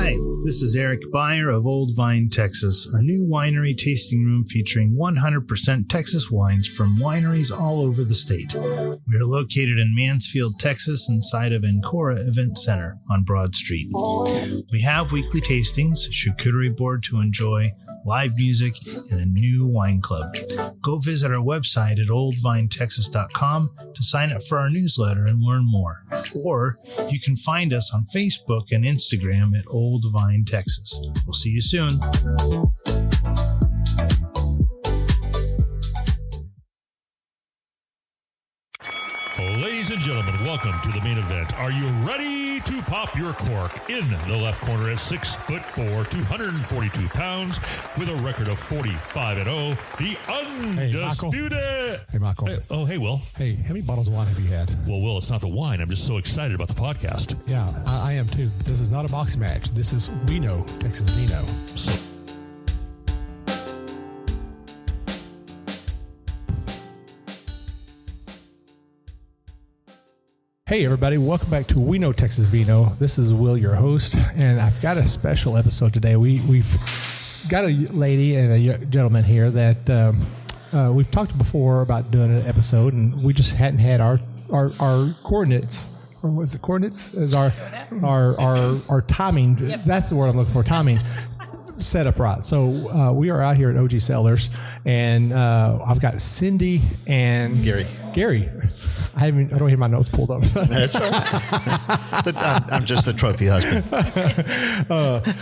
Hi, this is Eric Beyer of Old Vine, Texas, a new winery tasting room featuring 100% Texas wines from wineries all over the state. We are located in Mansfield, Texas, inside of Ancora Event Center on Broad Street. We have weekly tastings, charcuterie board to enjoy, live music, and a new wine club. Go visit our website at oldvinetexas.com to sign up for our newsletter and learn more. Or you can find us on Facebook and Instagram at Old Vine, Texas. We'll see you soon. Ladies and gentlemen, welcome to the main event. Are you ready to pop your cork? In the left corner at 6'4", 242 pounds, with a record of 45-0, the undisputed. Hey, Michael. Hey, Will. Hey, how many bottles of wine have you had? Well, Will, it's not the wine. I'm just so excited about the podcast. Yeah, I am too. This is not a boxing match. This is Winey, Texas Vino. Hey everybody, welcome back to Winey, Texas Vino. This is Will, your host, and I've got a special episode today. We've got a lady and a gentleman here that we've talked before about doing an episode, and we just hadn't had our coordinates, or what's it, coordinates? As our timing. Yep. That's the word I'm looking for, timing. Set up right. So we are out here at OG Cellars, and I've got Cindy and Gary. I don't have my notes pulled up. That's all right. I'm just the trophy husband.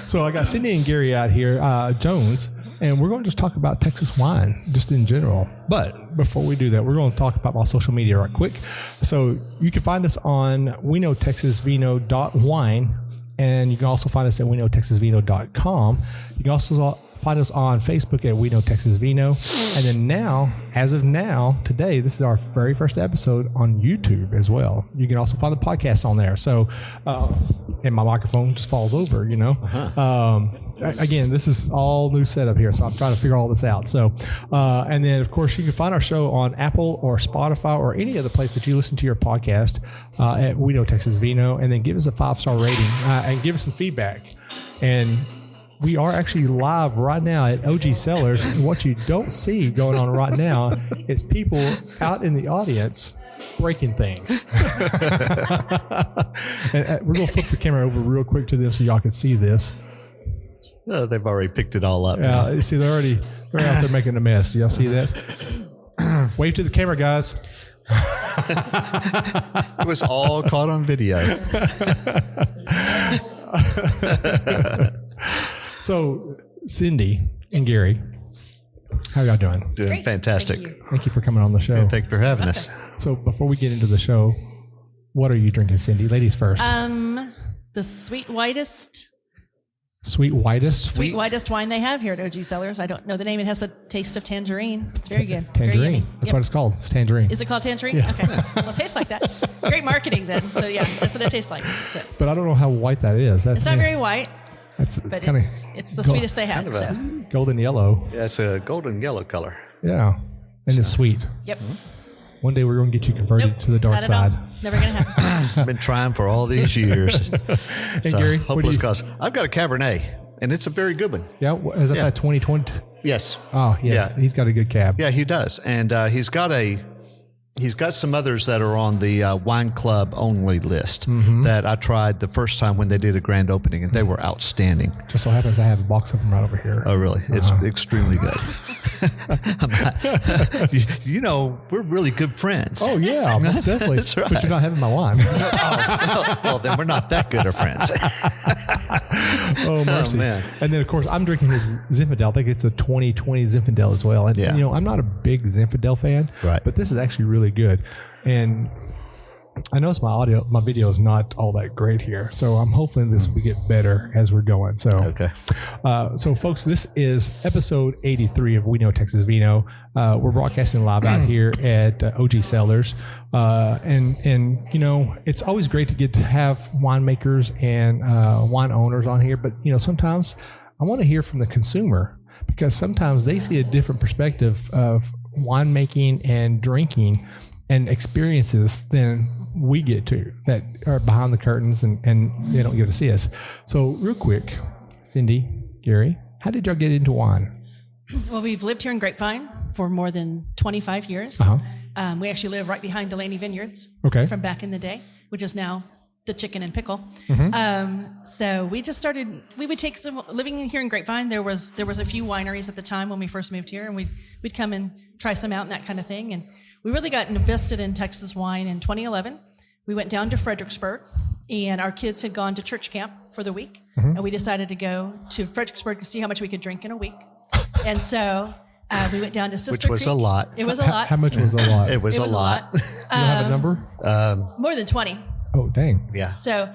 So I got Cindy and Gary out here, Jones, and we're going to just talk about Texas wine, just in general. But before we do that, we're going to talk about my social media right quick. So you can find us on winotexasvino.wine. And you can also find us at winotexasvino.com. You can also find us on Facebook at Winey, Texas Vino. And then now, as of now, today, this is our very first episode on YouTube as well. You can also find the podcast on there. So, and my microphone just falls over, you know. Again, this is all new setup here, so I'm trying to figure all this out. So, and then, of course, you can find our show on Apple or Spotify or any other place that you listen to your podcast at Winey, Texas Vino, and then give us a 5-star rating and give us some feedback. And we are actually live right now at OG Cellars. And what you don't see going on right now is people out in the audience breaking things. And we're going to flip the camera over real quick to them so y'all can see this. Oh, they've already picked it all up. Yeah, you see, they're out there making a mess. Do y'all see that? Wave to the camera, guys. It was all caught on video. So, Cindy and Gary, how y'all doing? Doing Great. fantastic. Thank you for coming on the show. And thank you for having us. So, before we get into the show, what are you drinking, Cindy? Ladies first. The sweet whitest wine they have here at OG Cellars. I don't know the name. It has a taste of tangerine. It's very good. Tangerine. Very That's what it's called. It's tangerine. Is it called tangerine? Yeah. Okay. Well, it tastes like that. Great marketing then. So yeah, that's what it tastes like. That's it. But I don't know how white that is. It's not very white, That's but kinda it's the sweetest they have. So. golden yellow. Yeah, it's a golden yellow color. Yeah. And it's sweet. Yep. One day we're going to get you converted to the dark not at all. side. Never going to happen. I've been trying for all these years. Hey, So Gary, hopeless cause. I've got a Cabernet, and it's a very good one. Yeah, is that 2020? Yes. Oh, yes. Yeah. He's got a good cab. Yeah, he does. And he's got some others that are on the wine club only list that I tried the first time when they did a grand opening, and they were outstanding. Just so happens I have a box of them right over here. Oh, really? It's extremely good. you know, we're really good friends. Oh, yeah, most definitely. That's right. But you're not having my wine. Well, then we're not that good of friends. Oh, mercy. Oh, man. And then, of course, I'm drinking his Zinfandel. I think it's a 2020 Zinfandel as well. And, Yeah. you know, I'm not a big Zinfandel fan, Right. but this is actually really good. And I notice my video is not all that great here. So I'm hoping this will get better as we're going. So, Okay. So folks, this is episode 83 of Winey, Texas Vino. We're broadcasting live out here at OG Cellars. And you know, it's always great to get to have winemakers and wine owners on here. But, you know, sometimes I want to hear from the consumer, because sometimes they see a different perspective of winemaking and drinking and experiences than we get to that are behind the curtains and they don't get to see us. So real quick, Cindy, Gary, how did y'all get into wine? Well, we've lived here in Grapevine for more than 25 years. Uh-huh. We actually live right behind Delaney Vineyards from back in the day, which is now the Chicken and Pickle. So we just started, we would take some, living here in Grapevine, there was a few wineries at the time when we first moved here, and we'd come and try some out and that kind of thing. And we really got invested in Texas wine in 2011. We went down to Fredericksburg, and our kids had gone to church camp for the week, and we decided to go to Fredericksburg to see how much we could drink in a week. And so we went down to Sister Which was Creek. a lot. It was a lot. How much was a lot? It was a lot. You don't have a number? More than 20. Oh, dang. Yeah. So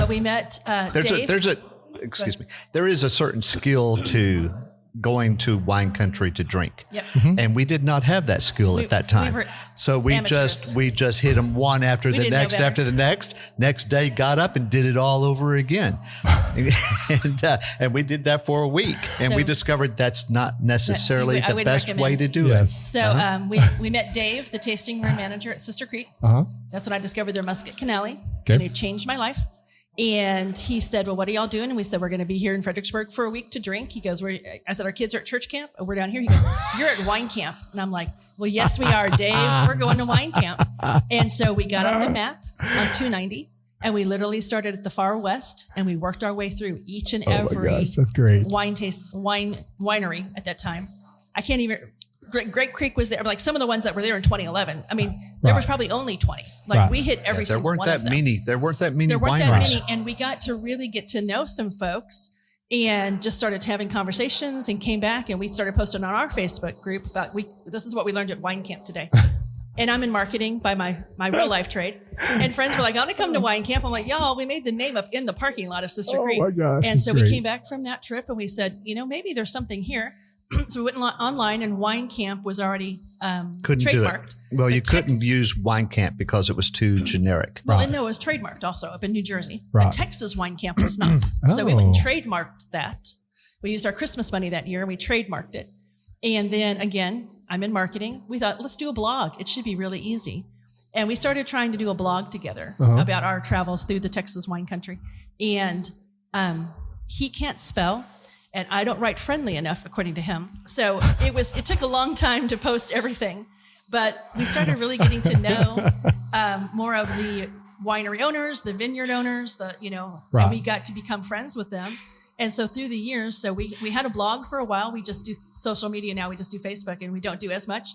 we met Dave. There is a certain skill to going to wine country to drink. Yep. And we did not have that skill at that time. So we amateurs. just hit them one after We the didn't know next better. after the next. Next day got up and did it all over again. and we did that for a week. And we So- discovered that's not necessarily I the wouldn't best way recommend. to do Yes. So we met Dave, the tasting room manager at Sister Creek. Uh-huh. That's when I discovered their Muscat Canali. Okay. And it changed my life. And he said, well, what are y'all doing? And we said, we're going to be here in Fredericksburg for a week to drink. He goes, I said, our kids are at church camp. We're down here. He goes, you're at wine camp. And I'm like, well, yes, we are, Dave. We're going to wine camp. And so we got on the map on 290, and we literally started at the far west, and we worked our way through each and Oh my every gosh, that's great. winery at that time. I can't even. Great Creek was there. Like some of the ones that were there in 2011. I mean, there was probably only 20. Like Right. we hit every There single weren't one of that them. many. There weren't that many There weren't wineries. that many, and we got to really get to know some folks, and just started having conversations, and came back, and we started posting on our Facebook group about this is what we learned at wine camp today. And I'm in marketing by my real life trade. And friends were like, I want to come to wine camp. I'm like, y'all, we made the name up in the parking lot of Sister Creek. my gosh, And that's so great. we came back from that trip, and we said, maybe there's something here. So we went online, and wine camp was already Couldn't do trademarked. it. Well, But you couldn't use wine camp because it was too generic. Well, and no, it was trademarked also up in New Jersey. Right. But Texas wine camp was not. So we went and Oh. trademarked that. We used our Christmas money that year, and we trademarked it. And then again, I'm in marketing. We thought, let's do a blog. It should be really easy. And we started trying to do a blog together about our travels through the Texas wine country. And he can't spell, and I don't write friendly enough, according to him. So it took a long time to post everything. But we started really getting to know more of the winery owners, the vineyard owners, Right. and we got to become friends with them. And so through the years, so we had a blog for a while. We just do social media now. We just do Facebook, and we don't do as much.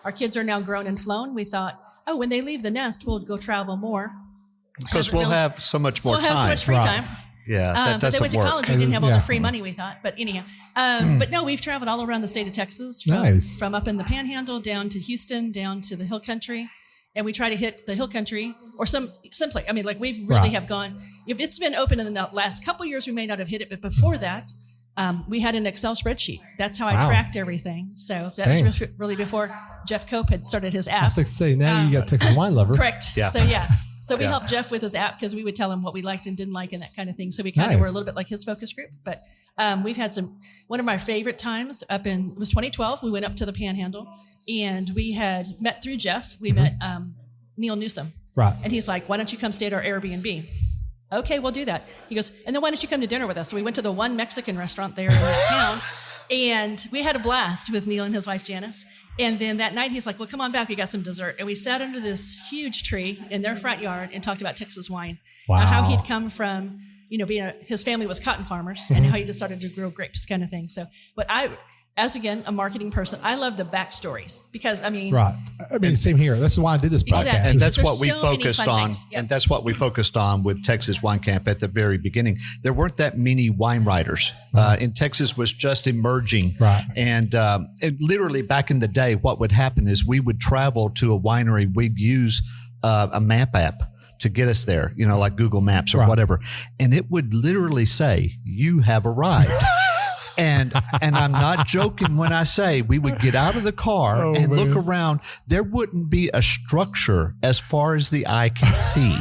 Our kids are now grown and flown. We thought, when they leave the nest, we'll go travel more. Because we'll have so much more We'll have so time. much free Right. time. Yeah, that But they doesn't went to work. college. We didn't have all Yeah. the free money we thought. But anyhow, but no, we've traveled all around the state of Texas, Nice. from up in the Panhandle down to Houston, down to the Hill Country, and we try to hit the Hill Country or simply. I mean, like we've really Right. have gone. If it's been open in the last couple years, we may not have hit it, but before that, we had an Excel spreadsheet. That's how I Wow. tracked everything. So that Dang. was really before Jeff Cope had started his I app. was going to say, now you got Texas Wine Lover. Correct. Yeah. So we Yeah. helped Jeff with his app because we would tell him what we liked and didn't like and that kind of thing. So we kind of were a little bit like his focus group. But we've had one of my favorite times it was 2012. We went up to the Panhandle, and we had met through Jeff. We met Neil Newsom. Right. And he's like, why don't you come stay at our Airbnb? Okay, we'll do that. He goes, and then why don't you come to dinner with us? So we went to the one Mexican restaurant there in that town, and we had a blast with Neil and his wife, Janice. And then that night, he's like, well, come on back. We got some dessert. And we sat under this huge tree in their front yard and talked about Texas wine. Wow. How he'd come from, his family was cotton farmers, and how he just started to grow grapes kind of thing. So, but as again, a marketing person, I love the backstories because, Right. I mean, same here. That's why I did this podcast. Exactly. And that's There's what we so many focused fun on. things. Yep. And that's what we focused on with Texas Wine Camp at the very beginning. There weren't that many wine writers. In Texas was just emerging. Right. And literally back in the day, what would happen is we would travel to a winery. We'd use a map app to get us there, like Google Maps or Right. whatever. And it would literally say, you have arrived. And I'm not joking when I say we would get out of the car and look around. There wouldn't be a structure as far as the eye can see.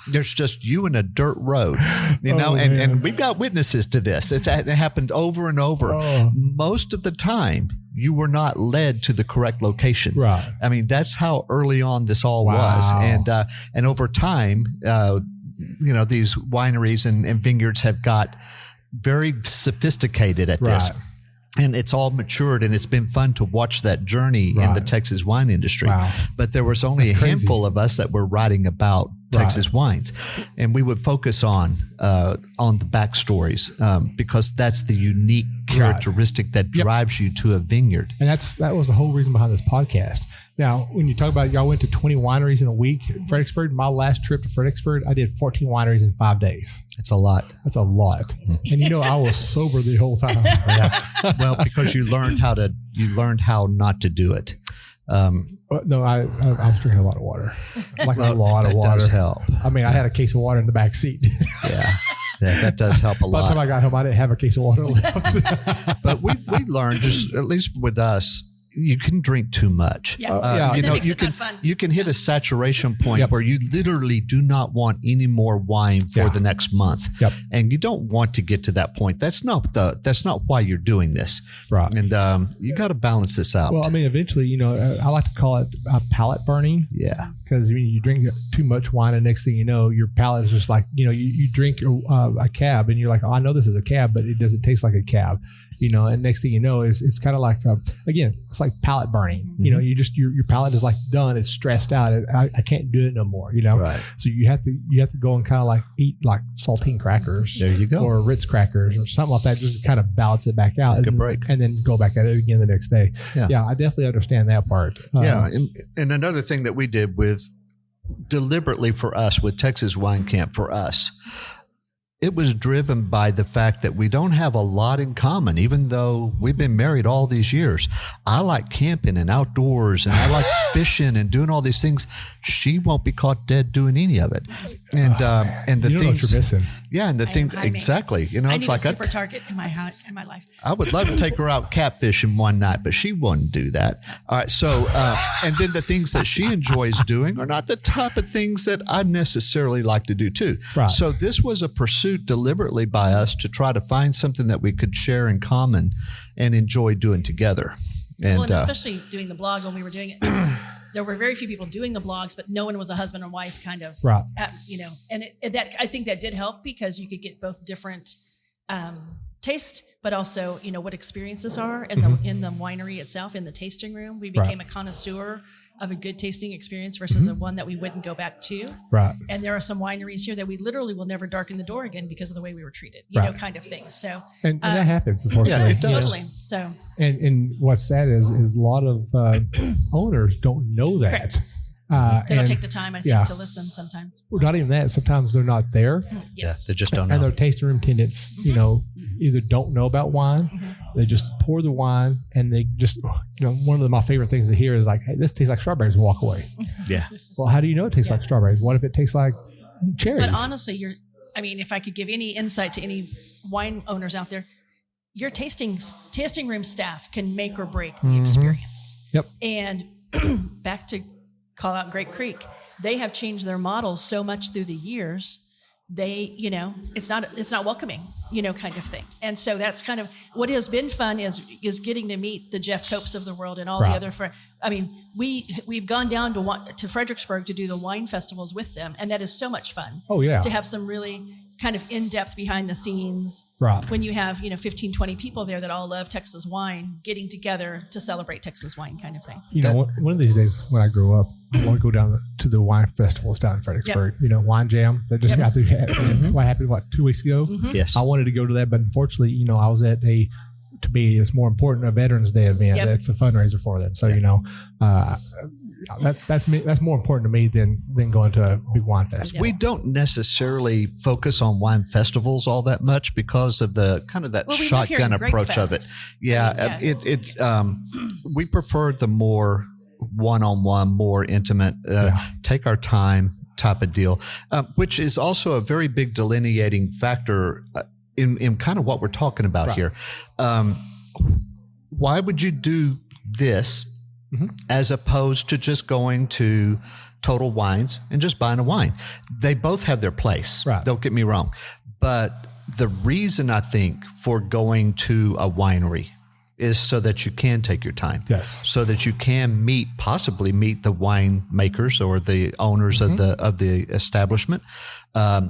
There's just you and a dirt road, and we've got witnesses to this. It happened over and over. Oh. Most of the time, you were not led to the correct location. Right. I mean, that's how early on this all was. And over time, these wineries and vineyards have got very sophisticated at this. And it's all matured, and it's been fun to watch that journey in the Texas wine industry. Wow. But there was only a handful of us that were writing about Texas wines, and we would focus on the backstories because that's the unique characteristic that drives you to a vineyard. And that was the whole reason behind this podcast. Now, when you talk about y'all went to 20 wineries in a week, Fredericksburg, my last trip to Fredericksburg, I did 14 wineries in 5 days. It's a lot. That's a lot. And I was sober the whole time. Yeah. Well, because you learned how not to do it. No, I was drinking a lot of water. A lot of water. That does help. I mean, I had a case of water in the back seat. Yeah. Yeah, that does help a lot. By the time I got home, I didn't have a case of water left. But we learned, just at least with us, you can drink too much. Yeah. You can hit a saturation point where you literally do not want any more wine for the next month. Yep. And you don't want to get to that point. That's not why you're doing this. Right. And you got to balance this out. Well, I mean, eventually, I like to call it palate burning. Yeah. Because you drink too much wine, and next thing you know, your palate is just like, you drink a cab, and you're like, oh, I know this is a cab, but it doesn't taste like a cab. And next thing you know, it's kind of like, again, it's like palate burning. Mm-hmm. Your palate is like done. It's stressed out. I can't do it no more. Right. So you have to go and kind of like eat like saltine crackers. There you go. Or Ritz crackers or something like that, just to kind of balance it back out. Take a break. And then go back at it again the next day. Yeah, I definitely understand that part. And another thing that we did deliberately for us with Texas Wine Camp for us, it was driven by the fact that we don't have a lot in common, even though we've been married all these years. I like camping and outdoors, and I like fishing and doing all these things. She won't be caught dead doing any of it. And the you know things what you're missing. Yeah, and the thing exactly. I need a super target in my life. I would love to take her out catfishing one night, but she wouldn't do that. All right, so and then the things that she enjoys doing are not the type of things that I necessarily like to do too. Right. So this was a pursuit deliberately by us to try to find something that we could share in common and enjoy doing together. And especially doing the blog when we were doing it. There were very few people doing the blogs, but no one was a husband and wife kind of, right. And I think that did help because you could get both different taste, but also, what experiences are in the winery itself, in the tasting room. We became a connoisseur of a good tasting experience versus a one that we wouldn't go back to. Right. And there are some wineries here that we literally will never darken the door again because of the way we were treated, kind of thing. So, and that happens, unfortunately. Yeah, it does. Totally. So, and what's sad is a lot of owners don't know that. Correct. They don't take the time, I think, to listen sometimes. Well, not even that. Sometimes they're not there. Yes. Yeah, they just don't know. And their tasting room attendants, either don't know about wine, they just pour the wine, and they just, one of my favorite things to hear is like, hey, this tastes like strawberries, and walk away. Yeah. Well, how do you know it tastes like strawberries? What if it tastes like cherries? But honestly, if I could give any insight to any wine owners out there, your tasting room staff can make or break the experience. Yep. And back to call out Great Creek, they have changed their models so much through the years. They, it's not welcoming, kind of thing. And so that's kind of what has been fun is getting to meet the Jeff Copes of the world and all the other friends. I mean, we've gone down to Fredericksburg to do the wine festivals with them, and that is so much fun. Oh yeah, to have some really kind of in-depth behind the scenes. Right. When you have 15, 20 people there that all love Texas wine, getting together to celebrate Texas wine, kind of thing. One of these days when I grow up, I want to go down to the wine festivals down in Fredericksburg. Yep. Wine Jam that just got through. What happened? 2 weeks ago? Mm-hmm. Yes. I wanted to go to that, but unfortunately, I was at to me, it's more important, a Veterans Day event. Yep. It's a fundraiser for them. So that's more important to me than going to a big wine festival. We don't necessarily focus on wine festivals all that much because of the kind of that shotgun approach of it. Yeah, it's we prefer the more one-on-one, more intimate, take our time type of deal, which is also a very big delineating factor in kind of what we're talking about here. Why would you do this as opposed to just going to Total Wines and just buying a wine. They both have their place. Right. Don't get me wrong. But the reason I think for going to a winery is so that you can take your time. Yes. So that you can possibly meet the winemakers or the owners of the establishment,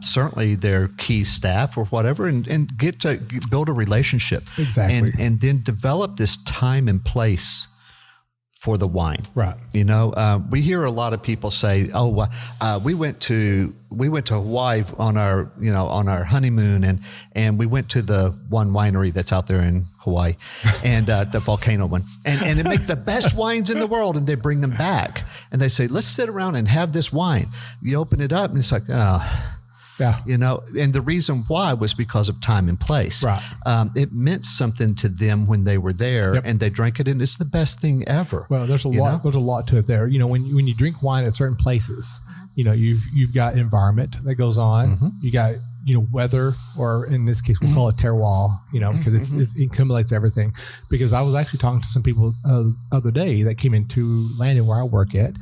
certainly their key staff or whatever, and get to build a relationship. Exactly. And then develop this time and place for the wine. Right. We hear a lot of people say, "Oh, we went to Hawaii on our honeymoon, and we went to the one winery that's out there in Hawaii, and the volcano one, and they make the best wines in the world, and they bring them back, and they say, let's sit around and have this wine. You open it up, and it's like, oh." Yeah. And the reason why was because of time and place. Right. It meant something to them when they were there, and they drank it, and it's the best thing ever. Well, there's a lot. There's a lot to it there. When you drink wine at certain places, you've got environment that goes on. You got weather, or in this case, we'll call it terroir. Because it accumulates everything. Because I was actually talking to some people the other day that came into Landon where I work at.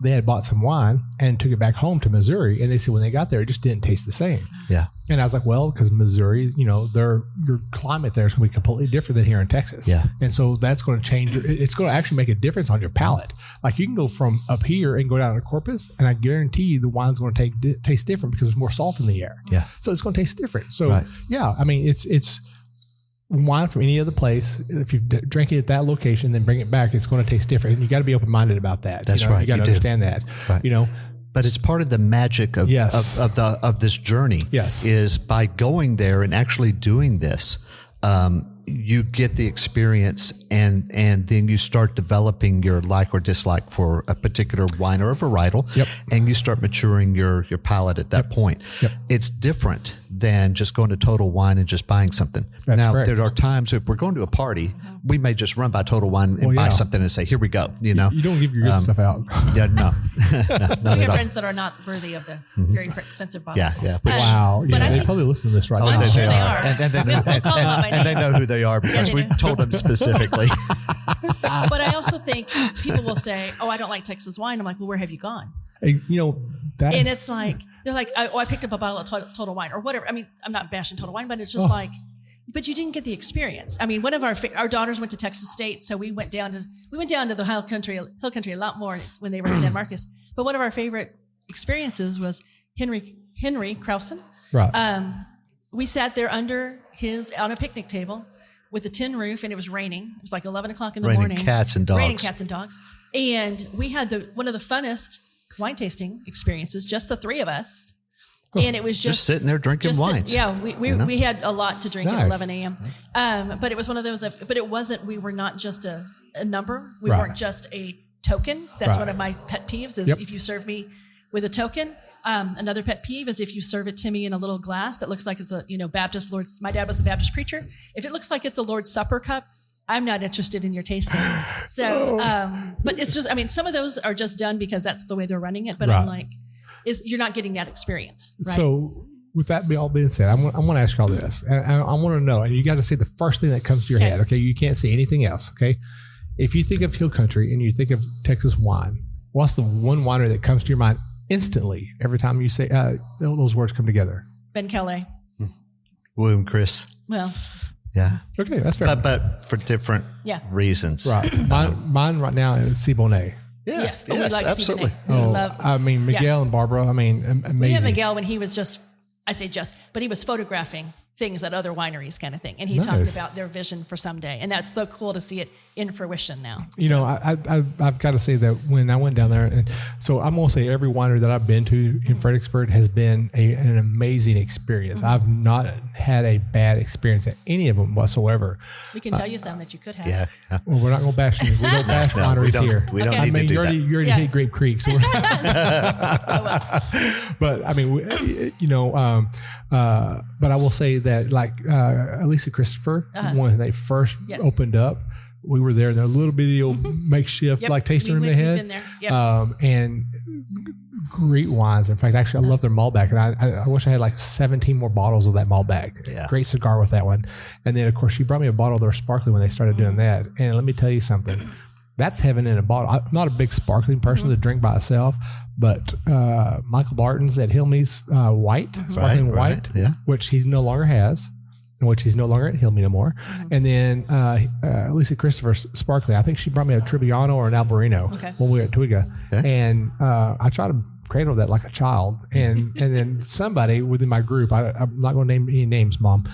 They had bought some wine and took it back home to Missouri. And they said when they got there, it just didn't taste the same. Yeah. And I was like, well, because Missouri, your climate there is going to be completely different than here in Texas. Yeah. And so that's going to change. It's going to actually make a difference on your palate. Like you can go from up here and go down to Corpus, and I guarantee you the wine's going to taste different because there's more salt in the air. Yeah. So it's going to taste different. So yeah, I mean, it's wine from any other place. If you drink it at that location, then bring it back, it's going to taste different. And you got to be open-minded about that. That's right. You got to understand that. Right. But it's part of the magic of this journey. Yes. Is by going there and actually doing this, you get the experience, and then you start developing your like or dislike for a particular wine or a varietal, and you start maturing your palate at that point. It's different than just going to Total Wine and just buying something. That's correct. There are times if we're going to a party, we may just run by Total Wine and buy something and say, "Here we go." You don't give your good stuff out. Yeah, no. We have friends that are not worthy of the very expensive bottles. Yeah. Wow. But they probably listen to this right now. I'm sure they are. And they know who they are because we told them specifically. But I also think people will say, "Oh, I don't like Texas wine." I'm like, "Well, where have you gone?" And it's like they're like, "I picked up a bottle of Total Wine or whatever." I mean, I'm not bashing Total Wine, but it's just like, but you didn't get the experience. I mean, one of our daughters went to Texas State, so we went down to the hill country a lot more when they were in San Marcos. But one of our favorite experiences was Henry Krausen. Right. We sat there on a picnic table with a tin roof, and it was raining. It was like 11 o'clock in the morning. Raining cats and dogs. And we had one of the funnest wine tasting experiences, just the three of us. And it was just sitting there drinking wines. We had a lot to drink Nice. at 11 a.m. But it was one of those, but it wasn't, we were not just a number. We weren't just a token. That's one of my pet peeves is if you serve me with a token. Another pet peeve is if you serve it to me in a little glass that looks like it's a, Baptist Lord's, my dad was a Baptist preacher. If it looks like it's a Lord's Supper cup, I'm not interested in your tasting. So, but it's just, I mean, some of those are just done because that's the way they're running it. But I'm like, you're not getting that experience. Right? So with that all being said, I want to ask you all this. And I want to know, and you got to say the first thing that comes to your head. Okay. You can't say anything else. Okay. If you think of Hill Country and you think of Texas wine, what's the one winery that comes to your mind instantly every time you say those words come together? Ben Kelly. William Chris. Well, yeah. Okay, that's fair. But for different reasons. Right. Mine right now is Siboney. Yeah. yes. We like absolutely. Miguel and Barbara, amazing. We met Miguel when he was but he was photographing things at other wineries kind of thing. And he talked about their vision for someday. And that's so cool to see it in fruition now. I've got to say that when I went down there, and so I'm going to say every winery that I've been to in Fredericksburg has been an amazing experience. I've not had a bad experience at any of them whatsoever. We can tell you some that you could have. Yeah. Well, we're not going to bash them. We don't bash wineries here. We don't need to do that. You already hit Grape Creek. So but I mean, but I will say that like Elisa Christopher, when they first opened up, we were there in their little bitty old makeshift tasting room they had. We've been there. And great wines. In fact, actually, I love their Malbec, and I wish I had like 17 more bottles of that Malbec. Yeah. Great cigar with that one. And then, of course, she brought me a bottle of their sparkling when they started doing that. And let me tell you something. that's heaven in a bottle. I'm not a big sparkling person to drink by itself, but Michael Barton's at Hilmey's white, sparkling white, which he no longer has, which he's no longer at Hilmey no more. And then Lisa Christopher's sparkling. I think she brought me a Trebbiano or an Albarino when we were at Twiga. And I tried to cradle that like a child. And then somebody within my group, I'm not going to name any names, Mom,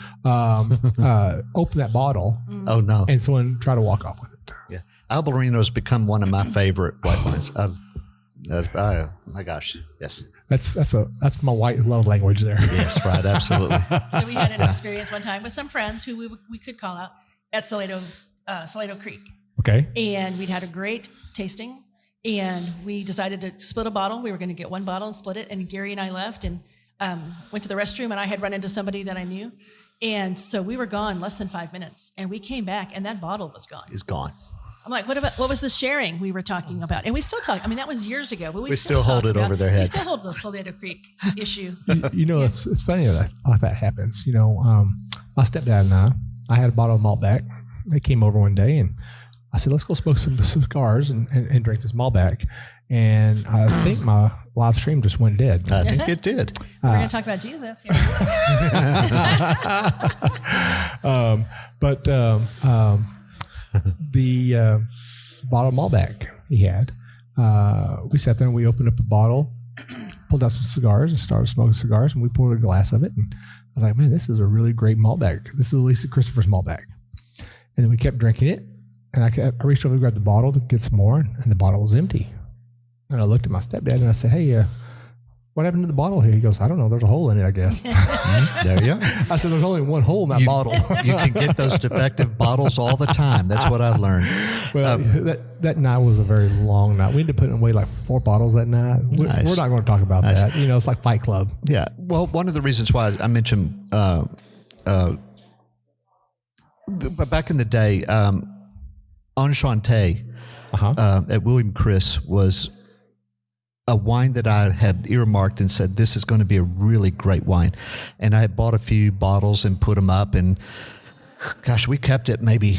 opened that bottle. Oh, no. And someone tried to walk off with it. Yeah. Albarino's become one of my favorite white wines. Oh my gosh. Yes. That's my white love language there. Yes, right. Absolutely. So we had an experience one time with some friends who we could call out at Salado Creek. Okay. And we'd had a great tasting, and we decided to split a bottle. We were going to get one bottle and split it. And Gary and I left and went to the restroom, and I had run into somebody that I knew. And so we were gone less than 5 minutes, and we came back, and that bottle was gone. It's gone. I'm like, what was the sharing we were talking about? And we still talk. I mean, that was years ago, but we still hold it over their head. We still hold the Salado Creek issue. It's funny that that happens. My stepdad and I had a bottle of Malbec. They came over one day, and I said, let's go smoke some cigars and drink this Malbec. And I think my live stream just went dead. I think it did. We're going to talk about Jesus here. The bottle of Malbec he had, we sat there and we opened up a bottle, pulled out some cigars and started smoking cigars, and we poured a glass of it. And I was like, man, this is a really great Malbec. This is Lisa Christopher's Malbec. And then we kept drinking it, and I reached over to grab the bottle to get some more, and the bottle was empty. And I looked at my stepdad and I said, hey, what happened to the bottle here? He goes, I don't know. There's a hole in it, I guess. There you go. I said, there's only one hole in that bottle. You can get those defective bottles all the time. That's what I've learned. Well, that night was a very long night. We ended up putting away like 4 bottles that night. Nice. We're not going to talk about that. It's like Fight Club. Yeah. Well, one of the reasons why I mentioned back in the day, Enchante at William Chris was a wine that I had earmarked and said, this is going to be a really great wine. And I had bought a few bottles and put them up, and gosh, we kept it maybe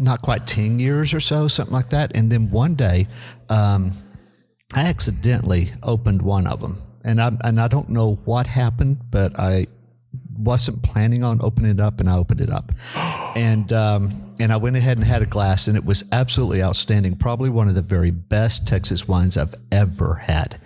not quite 10 years or so, something like that. And then one day, I accidentally opened one of them, and I don't know what happened, but I wasn't planning on opening it up, and I opened it up. And I went ahead and had a glass, and it was absolutely outstanding. Probably one of the very best Texas wines I've ever had.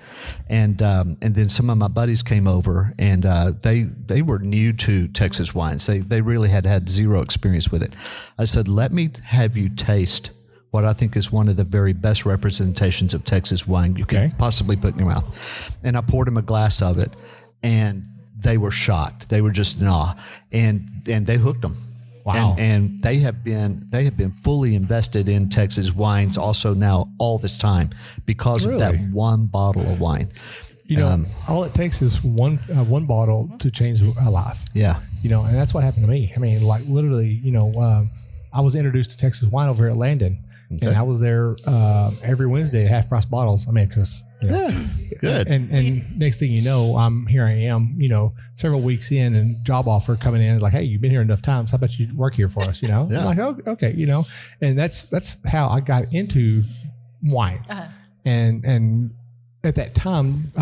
And then some of my buddies came over, and they were new to Texas wines. They really had zero experience with it. I said, let me have you taste what I think is one of the very best representations of Texas wine you can possibly put in your mouth. And I poured them a glass of it, and they were shocked. They were just in awe, and they hooked them. Wow. And they have been fully invested in Texas wines also now all this time because of that one bottle of wine. All it takes is one bottle to change a life. Yeah. And that's what happened to me. I mean, like literally, I was introduced to Texas wine over at Landon, and I was there every Wednesday at half price bottles. I mean, because good. And next thing you know, here I am, several weeks in, and job offer coming in like, hey, you've been here enough times. How about you work here for us? I'm like, oh, okay, and that's how I got into wine. And at that time,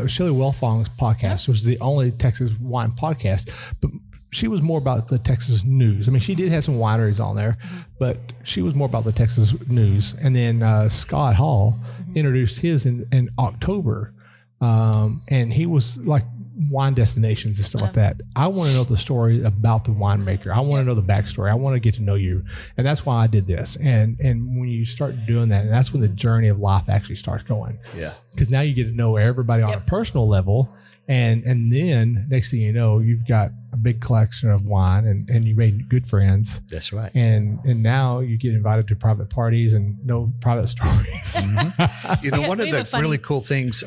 Shirley Wellfong's podcast was the only Texas wine podcast, but she was more about the Texas news. I mean, she did have some wineries on there, but she was more about the Texas news. And then Scott Hall introduced his in October, and he was like wine destinations and stuff like that. I want to know the story about the winemaker. I want to know the backstory. I want to get to know you, and that's why I did this. And when you start doing that, and that's when the journey of life actually starts going. Yeah, because now you get to know everybody on a personal level. And then next thing you know, you've got a big collection of wine, and you made good friends. That's right. And now you get invited to private parties and know private stories. One of the really cool things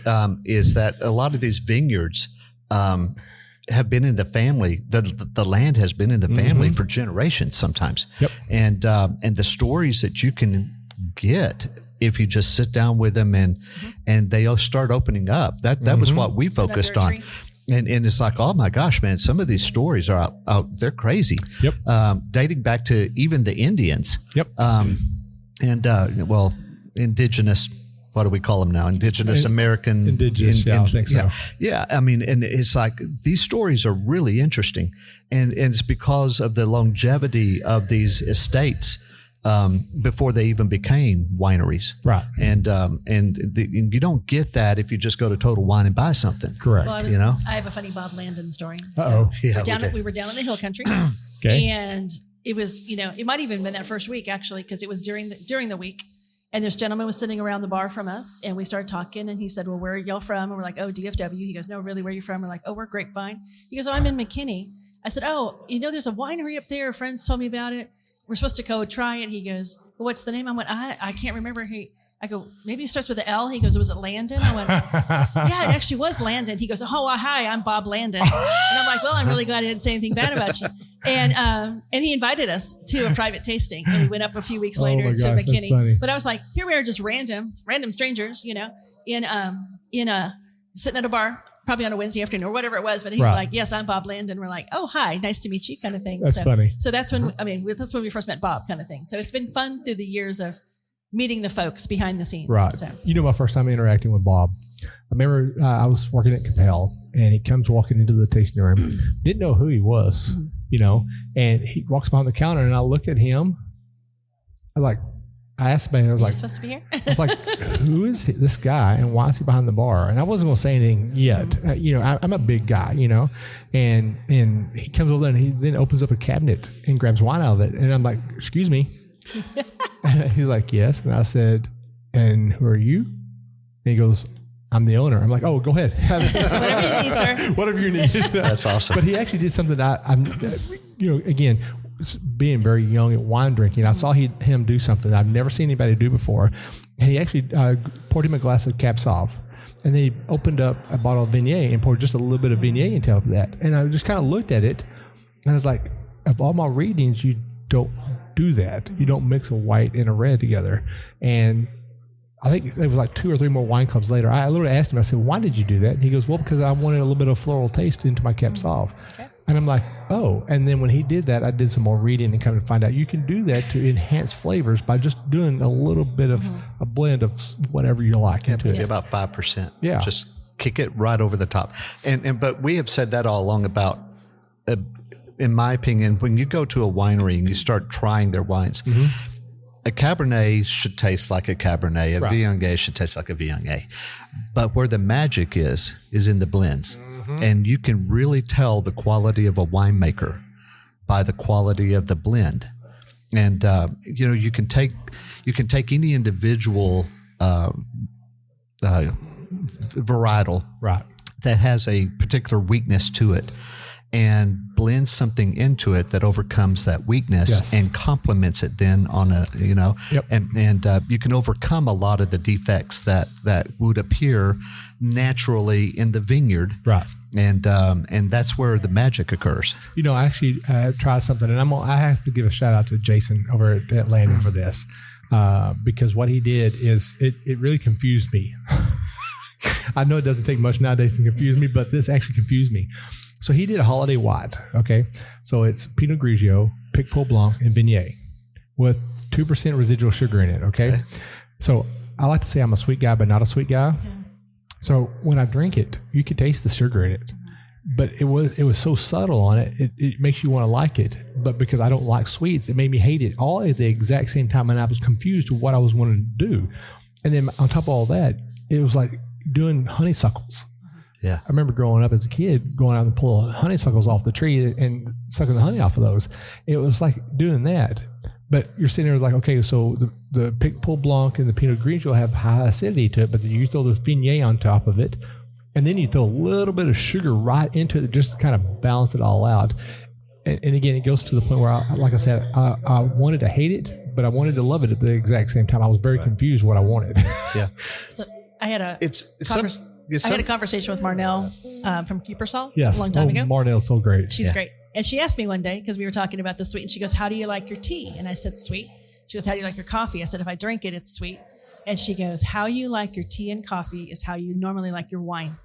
is that a lot of these vineyards have been in the family. The land has been in the family for generations sometimes. Yep. And the stories that you can get if you just sit down with them and they all start opening up. That was what we focused on. And it's like, oh my gosh, man, some of these stories are out they're crazy. Yep. Dating back to even the Indians. Yep. and indigenous. What do we call them now? Indigenous American. Indigenous, I think so. Yeah. I mean, and it's like these stories are really interesting, and it's because of the longevity of these estates before they even became wineries. Right. And you don't get that if you just go to Total Wine and buy something. Correct. Well, I have a funny Bob Landon story. Uh-oh. We were down in the hill country. Okay. And it was, it might even been that first week actually, because it was during the week. And this gentleman was sitting around the bar from us, and we started talking, and he said, well, where are y'all from? And we're like, oh, DFW. He goes, no, really, where are you from? We're like, oh, we're Grapevine. He goes, oh, I'm in McKinney. I said, oh, there's a winery up there. Friends told me about it. We're supposed to go try it. He goes, well, what's the name? I went, I can't remember. I go, maybe it starts with an L. He goes, was it Landon? I went, yeah, it actually was Landon. He goes, oh, hi, I'm Bob Landon. And I'm like, well, I'm really glad I didn't say anything bad about you. And he invited us to a private tasting, and we went up a few weeks later to McKinney. But I was like, here we are, just random strangers, sitting at a bar, probably on a Wednesday afternoon or whatever it was. But he's like, yes, I'm Bob Landon. We're like, oh, hi, nice to meet you, kind of thing. That's funny. So that's when that's when we first met Bob, kind of thing. So it's been fun through the years of meeting the folks behind the scenes. Right. So. My first time interacting with Bob, I remember I was working at Compel, and he comes walking into the tasting room. Didn't know who he was, and he walks behind the counter, and I look at him. I asked him, I was like, supposed to be here? I was like, who is this guy, and why is he behind the bar? And I wasn't going to say anything yet. I'm a big guy, and he comes over there, and he then opens up a cabinet and grabs wine out of it. And I'm like, excuse me. And he's like, yes. And I said, and who are you? And he goes, I'm the owner. I'm like, oh, go ahead. Whatever you need, sir. Whatever you need. That's awesome. But he actually did something I'm again, being very young at wine drinking, I saw him do something I've never seen anybody do before. And he actually poured him a glass of Cab Sauv. And then he opened up a bottle of Viognier and poured just a little bit of Viognier into that. And I just kind of looked at it, and I was like, of all my readings, you don't do that. You don't mix a white and a red together. And I think it was like 2 or 3 more wine clubs later. I literally asked him, I said, why did you do that? And he goes, well, because I wanted a little bit of floral taste into my Cab Sauv. Okay. And I'm like, oh. And then when he did that, I did some more reading and come to find out you can do that to enhance flavors by just doing a little bit of a blend of whatever you like into it. About 5%. Yeah. Just kick it right over the top. But we have said that all along about, in my opinion, when you go to a winery and you start trying their wines, a Cabernet should taste like a Cabernet. A Viognier should taste like a Viognier. But where the magic is in the blends. And you can really tell the quality of a winemaker by the quality of the blend. And, you can take any individual varietal that has a particular weakness to it and blend something into it that overcomes that weakness and complements it then on and you can overcome a lot of the defects that would appear naturally in the vineyard. Right. And that's where the magic occurs. I actually tried something, and I have to give a shout out to Jason over at Landon for this, because what he did is it really confused me. I know it doesn't take much nowadays to confuse me, but this actually confused me. So he did a holiday white, okay? So it's Pinot Grigio, Picpoul Blanc, and Viognier with 2% residual sugar in it, okay? So I like to say I'm a sweet guy, but not a sweet guy. Yeah. So when I drink it, you can taste the sugar in it. But it was so subtle on it, it makes you want to like it. But because I don't like sweets, it made me hate it all at the exact same time, and I was confused with what I was wanting to do. And then on top of all that, it was like doing honeysuckles. Yeah. I remember growing up as a kid, going out and pulling honeysuckles off the tree and sucking the honey off of those. It was like doing that. But you're sitting there like, okay, so the Picpoul Blanc and the Pinot Grigio have high acidity to it, but then you throw this Viognier on top of it, and then you throw a little bit of sugar right into it just to kind of balance it all out. And again, it goes to the point where, I wanted to hate it, but I wanted to love it at the exact same time. I was very confused what I wanted. Yeah. So I had a conversation with Marnell from Keepersall a long time ago. Marnell's so great. She's great. And she asked me one day, because we were talking about the sweet, and she goes, how do you like your tea? And I said, sweet. She goes, how do you like your coffee? I said, if I drink it, it's sweet. And she goes, how you like your tea and coffee is how you normally like your wine.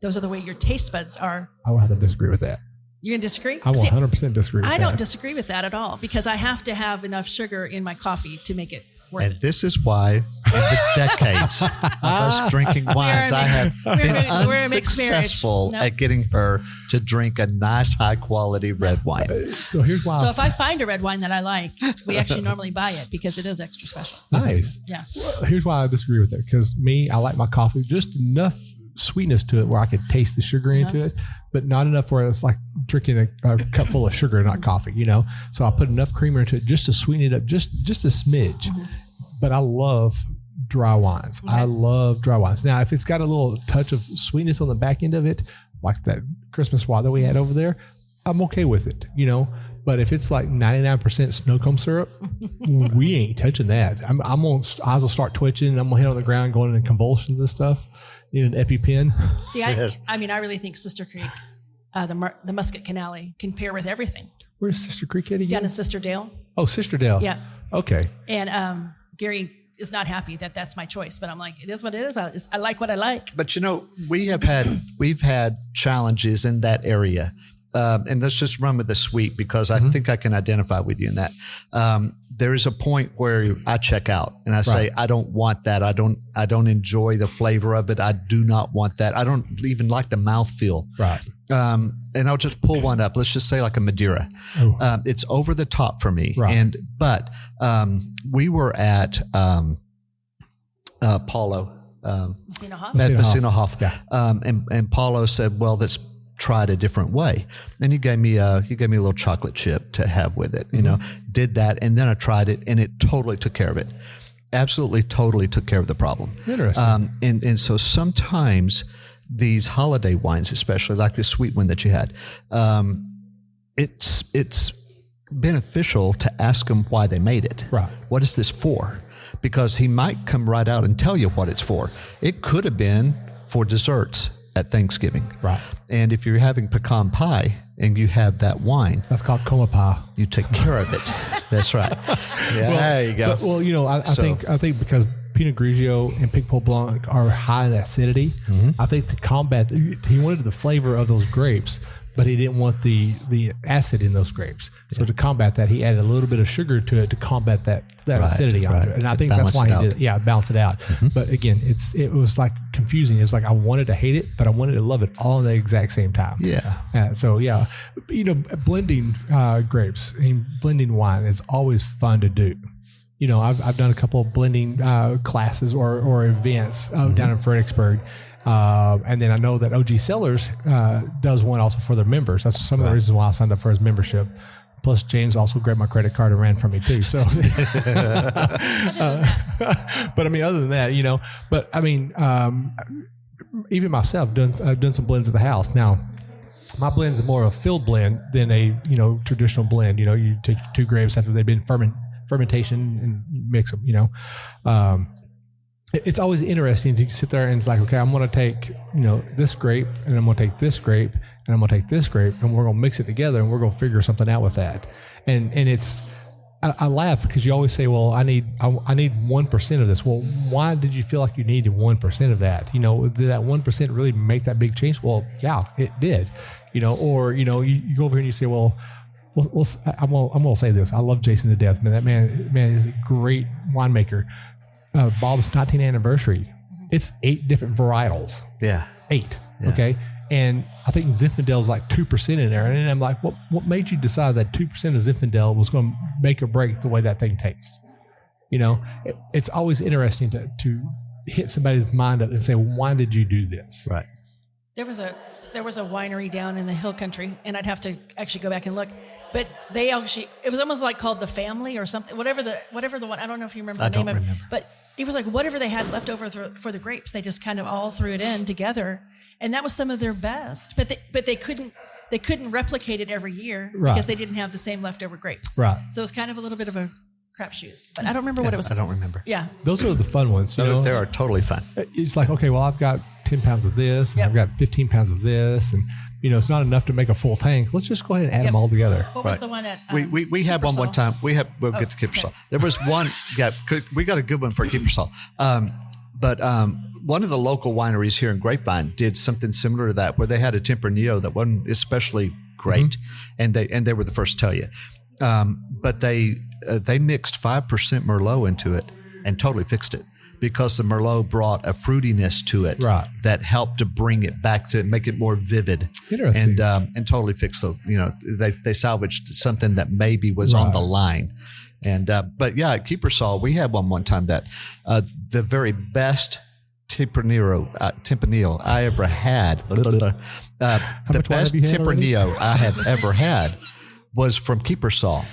Those are the way your taste buds are. I will have to disagree with that. You're going to disagree? I 100% disagree with that. I don't disagree with that at all, because I have to have enough sugar in my coffee to make it Worth And it. this is why, in the decades of us drinking wines, I have been we're a mixed marriage. unsuccessful Nope. at getting her to drink a nice, high-quality red wine. So here's why. So if I find a red wine that I like, we actually normally buy it because it is extra special. Nice. Yeah. Well, here's why I disagree with it. Because I like my coffee just enough sweetness to it where I could taste the sugar into it, but not enough where it's like drinking a cup full of sugar, not coffee, So I put enough creamer into it just to sweeten it up, just a smidge. Mm-hmm. But I love dry wines. Okay. I love dry wines. Now, if it's got a little touch of sweetness on the back end of it, like that Christmas wine that we had over there, I'm okay with it, But if it's like 99% snow cone syrup, we ain't touching that. Eyes will start twitching. I'm gonna hit on the ground, going into convulsions and stuff. Need an EpiPen. See, I really think Sister Creek, the Muscat Canale, can pair with everything. Where's Sister Creek at again? Down in Sister Dale. Oh, Sister Dale. Yeah. Okay. And Gary is not happy that that's my choice, but I'm like, it is what it is. I like what I like. But we've had challenges in that area. And let's just run with the sweet because I think I can identify with you in that. There is a point where I check out and I say, I don't want that. I don't enjoy the flavor of it. I do not want that. I don't even like the mouthfeel. Right. And I'll just pull one up. Let's just say like a Madeira. Oh. It's over the top for me. Right. But we were at Paulo. Messina Hoff. Yeah. And Paulo said, well, let's try it a different way. And he gave me a little chocolate chip to have with it, did that. And then I tried it and it totally took care of it. Absolutely, totally took care of the problem. Interesting. And so sometimes these holiday wines, especially like this sweet one that you had, it's beneficial to ask them why they made it. Right. What is this for? Because he might come right out and tell you what it's for. It could have been for desserts at Thanksgiving. Right. And if you're having pecan pie and you have that wine, that's called coma pie. You take care of it. That's right. Yeah, well, there you go. But, I think because Pinot Grigio and Picpoul Blanc are high in acidity, I think to combat, he wanted the flavor of those grapes, but he didn't want the acid in those grapes. So to combat that, he added a little bit of sugar to it to combat that acidity onto it. And I think that's why he did it. Yeah, balance it out. But again, it was like confusing. It's like I wanted to hate it, but I wanted to love it all at the exact same time. Yeah. So blending grapes and blending wine is always fun to do. I've done a couple of blending classes or events down in Fredericksburg. And then I know that OG Cellars does one also for their members. That's some of the reasons why I signed up for his membership. Plus, James also grabbed my credit card and ran from me too. So, but I mean, other than that, but I mean, even myself, I've done some blends at the house. Now, my blend is more of a filled blend than a traditional blend. You take 2 grapes after they've been fermentation and mix them. It's always interesting to sit there and it's like, okay, I'm going to take, this grape and I'm going to take this grape and I'm going to take this grape and we're going to mix it together and we're going to figure something out with that. And it's, I laugh because you always say, well, I need 1% of this. Well, why did you feel like you needed 1% of that? Did that 1% really make that big change? Well, yeah, it did, or, you go over here and you say, well, I'm going to say this. I love Jason to death, man. That man is a great winemaker. Bob's 19th anniversary. It's 8 different varietals. Yeah. 8. Yeah. Okay. And I think Zinfandel is like 2% in there. And I'm like, what made you decide that 2% of Zinfandel was going to make or break the way that thing tastes? It's always interesting to hit somebody's mind up and say, well, why did you do this? Right. There was a winery down in the hill country, and I'd have to actually go back and look. But it was almost like called The Family or something, whatever the one. I don't know if you remember the name of it. But it was like whatever they had left over for the grapes, they just kind of all threw it in together, and that was some of their best. But they couldn't replicate it every year because they didn't have the same leftover grapes. Right. So it was kind of a little bit of a crapshoot. But I don't remember what it was. I don't remember. Yeah. Those are the fun ones. They are totally fun. It's like, okay, well, I've got 10 pounds of this, and I've got 15 pounds of this, and it's not enough to make a full tank. Let's just go ahead and add them all together. What was the one at? We had one time. We'll get to Kippersall. There was one. Yeah, we got a good one for Kippersall. But one of the local wineries here in Grapevine did something similar to that, where they had a Tempranillo that wasn't especially great, and they were the first to tell you. But they mixed 5% Merlot into it and totally fixed it because the Merlot brought a fruitiness to it that helped to bring it back to make it more vivid. Interesting. And totally fixed they salvaged something that maybe was on the line. And but yeah, at Keepersall, we had one time that the very best Tempranillo I ever had. The best Tempranillo I have ever had was from Keepersall.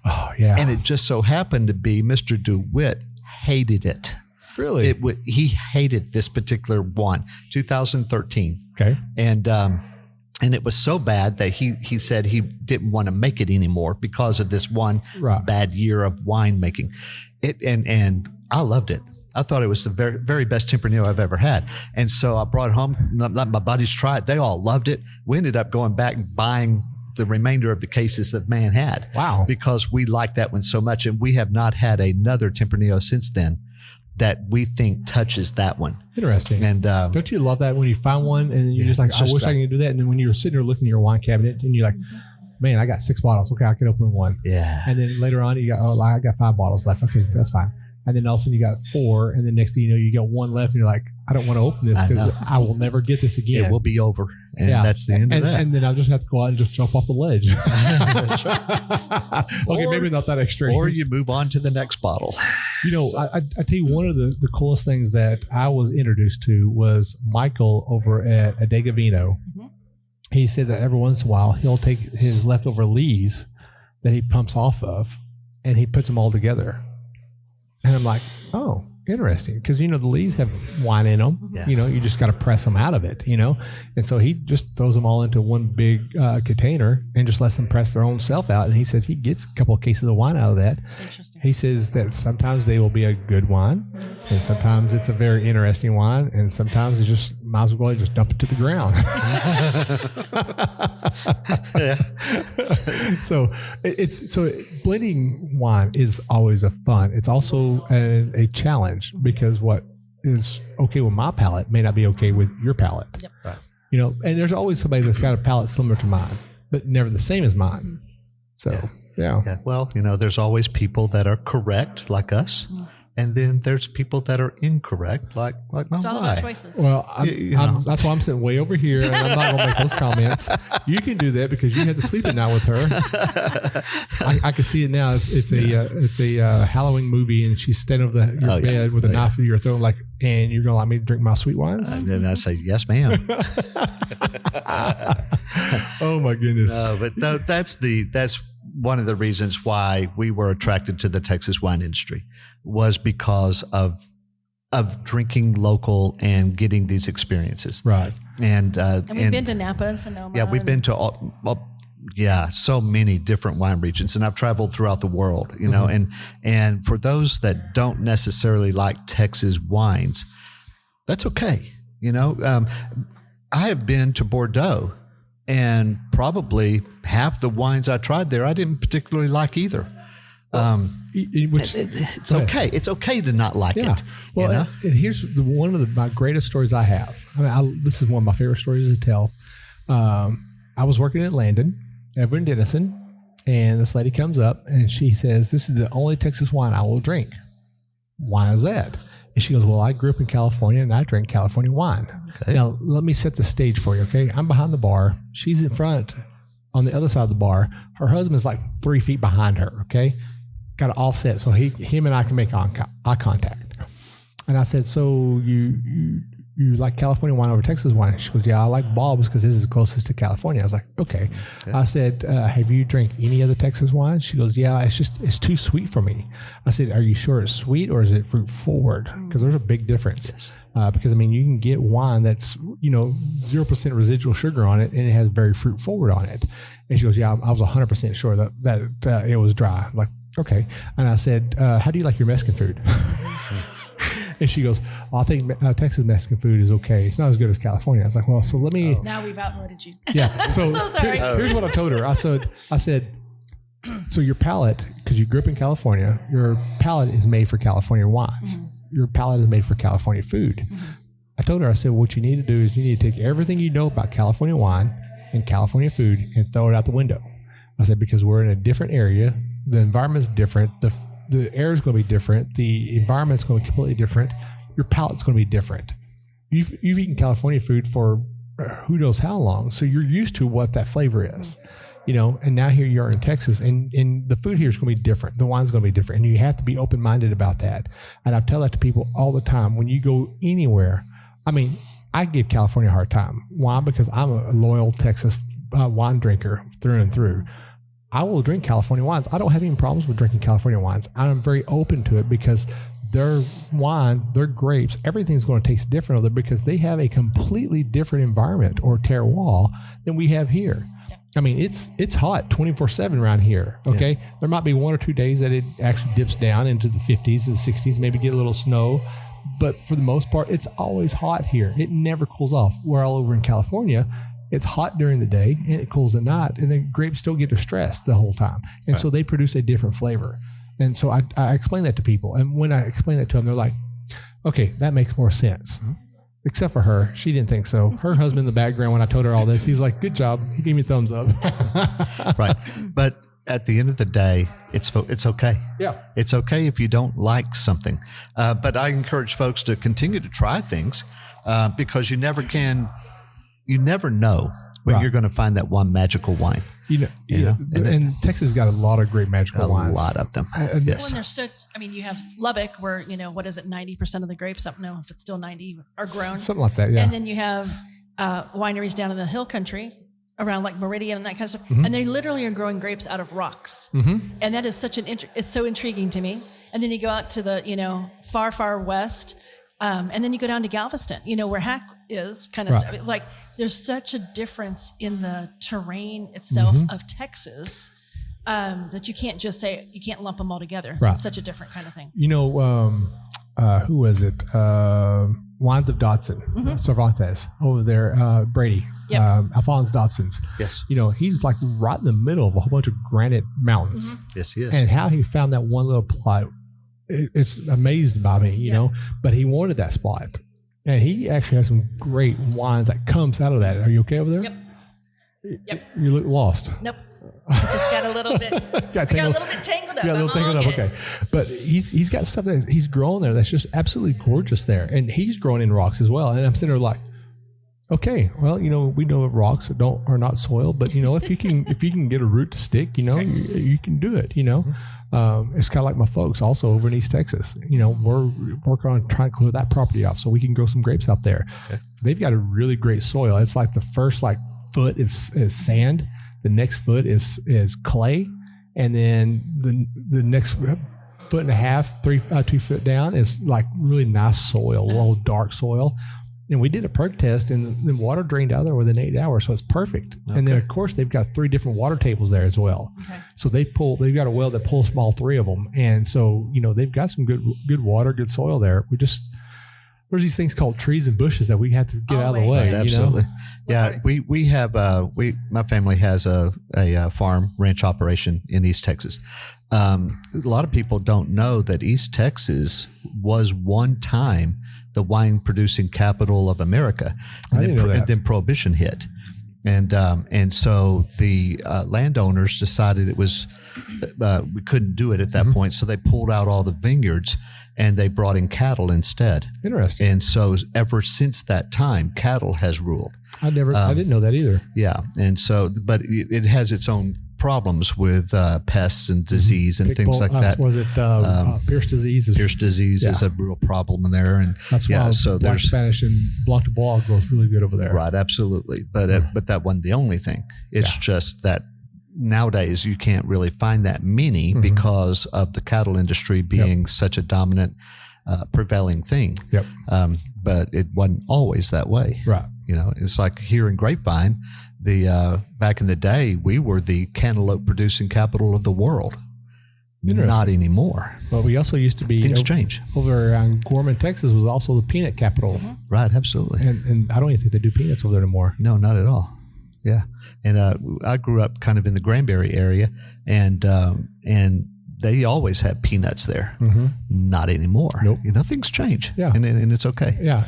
Oh yeah, and it just so happened to be Mr. DeWitt hated it. Really? He hated this particular one, 2013. Okay. And it was so bad that he said he didn't want to make it anymore because of this one bad year of winemaking. And I loved it. I thought it was the very, very best Tempranillo I've ever had. And so I brought it home, let my buddies try it. They all loved it. We ended up going back and buying the remainder of the cases that man had. Wow. Because we liked that one so much. And we have not had another Tempranillo since then that we think touches that one. Interesting. And don't you love that when you find one and you're just like, I wish I could do that. And then when you're sitting there looking at your wine cabinet and you're like, man, I got 6 bottles. Okay, I can open one. Yeah. And then later on, you got, I got 5 bottles left. Okay, that's fine. And then all of a sudden you got 4. And then next thing you know, you got 1 left. And you're like, I don't want to open this because I will never get this again. It will be over. And that's the end of that. And then I'll just have to go out and just jump off the ledge. That's right. Okay, maybe not that extreme. Or you move on to the next bottle. You know, I tell you, one of the coolest things that I was introduced to was Michael over at Adega Vino. Mm-hmm. He said that every once in a while, he'll take his leftover lees that he pumps off of and he puts them all together. And I'm like, oh, interesting. Because, the lees have wine in them. Yeah. You just got to press them out of it, And so he just throws them all into one big container and just lets them press their own self out. And he says he gets a couple of cases of wine out of that. Interesting. He says that sometimes they will be a good wine. And sometimes it's a very interesting wine. And sometimes it just might as well just dump it to the ground. So blending wine is always a fun. It's also a challenge because what is okay with my palate may not be okay with your palate. Yep. Right. And there's always somebody that's got a palate similar to mine, but never the same as mine. So, yeah. Well, there's always people that are correct like us. And then there's people that are incorrect, like my wife. It's all about choices. Well, that's why I'm sitting way over here, and I'm not going to make those comments. You can do that because you had to sleep at night with her. I can see it now. It's a Halloween movie, and she's standing over your bed with a knife in your throat, and you're going to let me drink my sweet wines? And then I say, yes, ma'am. Oh my goodness! But that's one of the reasons why we were attracted to the Texas wine industry was because of drinking local and getting these experiences. Right. And we've been to Napa and Sonoma. Yeah, we've been to so many different wine regions, and I've traveled throughout the world, and for those that don't necessarily like Texas wines, that's okay. I have been to Bordeaux, and probably half the wines I tried there, I didn't particularly like either. It's okay. It's okay to not like it. Well, and here's one of my greatest stories I have. This is one of my favorite stories to tell. I was working at Landon, Everett Dennison, and this lady comes up and she says, "This is the only Texas wine I will drink." Why is that? And she goes, "Well, I grew up in California and I drink California wine." Okay. Now, let me set the stage for you, okay? I'm behind the bar. She's in front on the other side of the bar. Her husband's like 3 feet behind her, okay? Got to offset so him and I can make eye contact. And I said, "So you like California wine over Texas wine?" She goes, "Yeah, I like Bob's because this is the closest to California." I was like, okay. I said, "Have you drank any other Texas wine?" She goes, "Yeah, it's too sweet for me." I said, "Are you sure it's sweet or is it fruit forward?" Because there's a big difference. Yes. Because you can get wine that's 0% residual sugar on it and it has very fruit forward on it. And she goes, "Yeah, I was 100% sure that it was dry." I'm like, okay. And I said, "How do you like your Mexican food?" And she goes, "Well, I think Texas Mexican food is okay. It's not as good as California." I was like, "Well, so let me." Now we've outvoted you. Yeah. So, I'm so sorry. Here's what I told her. I said, "So your palate, because you grew up in California, your palate is made for California wines. Mm-hmm. Your palate is made for California food." Mm-hmm. I told her, I said, "What you need to do is you need to take everything you know about California wine and California food and throw it out the window." I said, "Because we're in a different area. The environment's different. The the air is going to be different. The environment's going to be completely different. Your palate's going to be different. You've eaten California food for who knows how long, so you're used to what that flavor is, and now here you are in Texas, and the food here is going to be different. The wine's going to be different, and you have to be open-minded about that. And I tell that to people all the time. When you go anywhere, I mean, I give California a hard time. Why? Because I'm a loyal Texas wine drinker through and through. I will drink California wines. I don't have any problems with drinking California wines. I'm very open to it because their wine, their grapes, everything's going to taste different over there because they have a completely different environment or terroir than we have here. I mean, it's hot 24/7 around here. Okay, there might be 1 or 2 days that it actually dips down into the 50s and 60s, maybe get a little snow, but for the most part, it's always hot here. It never cools off. We're all over in California. It's hot during the day and it cools at night, and the grapes still get distressed the whole time, and so they produce a different flavor. And so I explain that to people. And when I explain that to them, they're like, okay, that makes more sense. Mm-hmm. Except for her. She didn't think so. Her husband in the background, when I told her all this, he was like, good job. He gave me a thumbs up. Right. But at the end of the day, it's okay. Yeah. It's okay if you don't like something. But I encourage folks to continue to try things because you never know when you're going to find that one magical wine. And Texas got a lot of great magical wines. A lot of them. Yes. When there's you have Lubbock where, what is it, 90% of the grapes, I don't know if it's still 90, are grown. Something like that, yeah. And then you have wineries down in the hill country around like Meridian and that kind of stuff. Mm-hmm. And they literally are growing grapes out of rocks. Mm-hmm. And that is it's so intriguing to me. And then you go out to the, far, far west. And then you go down to Galveston, where Hack is kind of stuff. Like there's such a difference in the terrain itself of Texas that you can't just say, you can't lump them all together. Right. It's such a different kind of thing. Who was it? Wines of Dotson, Cervantes over there, Brady, Alphonse Dotson's. Yes. He's like right in the middle of a whole bunch of granite mountains. Mm-hmm. Yes, he is. And how he found that one little plot, it's amazed by me, but he wanted that spot. And he actually has some great wines that comes out of that. Are you okay over there? Yep. You look lost. Nope. I just got a little bit. got a little bit tangled up. Got a little tangled up. Okay. But he's got stuff that he's grown there that's just absolutely gorgeous there, and he's grown in rocks as well. And I'm sitting there like, okay, well, we know rocks are not soil, but if you can get a root to stick, you can do it. It's kind of like my folks also over in East Texas. We're working on trying to clear that property off so we can grow some grapes out there. Okay. They've got a really great soil. It's like the first foot is sand, the next foot is clay, and then the next foot and a half, 2 foot down is like really nice soil, a little dark soil. And we did a perk test, and the water drained out there within 8 hours, so it's perfect. Okay. And then, of course, they've got 3 different water tables there as well. Okay. So they've got a well that pulls from all 3 of them, and so they've got some good water, good soil there. There's these things called trees and bushes that we have to get out of the way. Right. Absolutely, yeah. We have my family has a farm ranch operation in East Texas. A lot of people don't know that East Texas was one time the wine producing capital of America, and then Prohibition hit, and so the landowners decided it was we couldn't do it at that point, so they pulled out all the vineyards and they brought in cattle instead. Interesting. And so ever since that time, cattle has ruled. I didn't know that either. Yeah, and so but it has its own problems with pests and disease and things like that. Was it Pierce disease? Pierce disease is a real problem in there, and that's why Black Spanish and Blanc de Bois grows really good over there. Right, absolutely. But that wasn't the only thing. It's just that nowadays you can't really find that many because of the cattle industry being such a dominant, prevailing thing. Yep. But it wasn't always that way. Right. It's like here in Grapevine. Back in the day, we were the cantaloupe producing capital of the world. Not anymore. But we also used to be things change. Over around Gorman, Texas, was also the peanut capital. Mm-hmm. Right, absolutely. And I don't even think they do peanuts over there anymore. No, not at all. Yeah, and I grew up kind of in the Granbury area, and they always had peanuts there. Mm-hmm. Not anymore. Nope. Things change. Yeah, and it's okay. Yeah.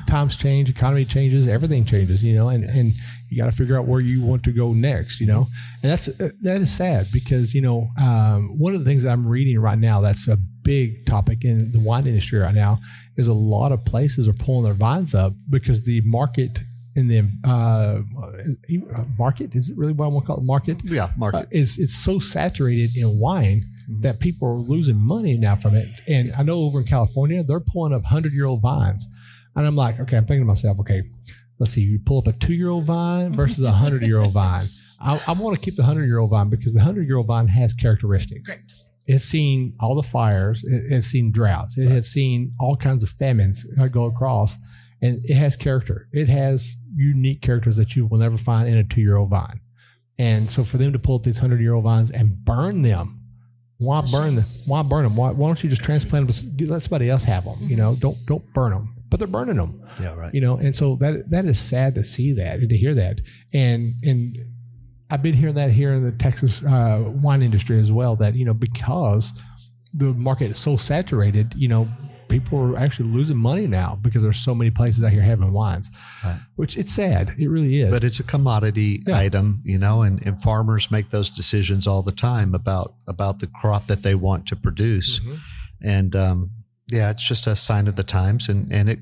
Times change, economy changes, everything changes. And You got to figure out where you want to go next, and that is sad because, one of the things that I'm reading right now that's a big topic in the wine industry right now is a lot of places are pulling their vines up because the market in the market, is it really what I want to call it? Market? Yeah, market. It's so saturated in wine that people are losing money now from it. And I know over in California, they're pulling up 100-year-old vines. And I'm like, okay, I'm thinking to myself, okay, let's see, you pull up a 2-year-old vine versus a 100-year-old vine. I want to keep the 100-year-old vine because the 100-year-old vine has characteristics. Great. It's seen all the fires. It's seen droughts. It has seen all kinds of famines go across. And it has character. It has unique characters that you will never find in a 2-year-old vine. And so for them to pull up these 100-year-old vines and burn them, why burn them? Why don't you just transplant them? Let somebody else have them. Don't burn them. But they're burning them. Yeah, right. And so that is sad to see that and to hear that. And I've been hearing that here in the Texas wine industry as well. That because the market is so saturated, people are actually losing money now because there's so many places out here having wines, right. Which it's sad. It really is. But it's a commodity item, and farmers make those decisions all the time about the crop that they want to produce. And it's just a sign of the times, and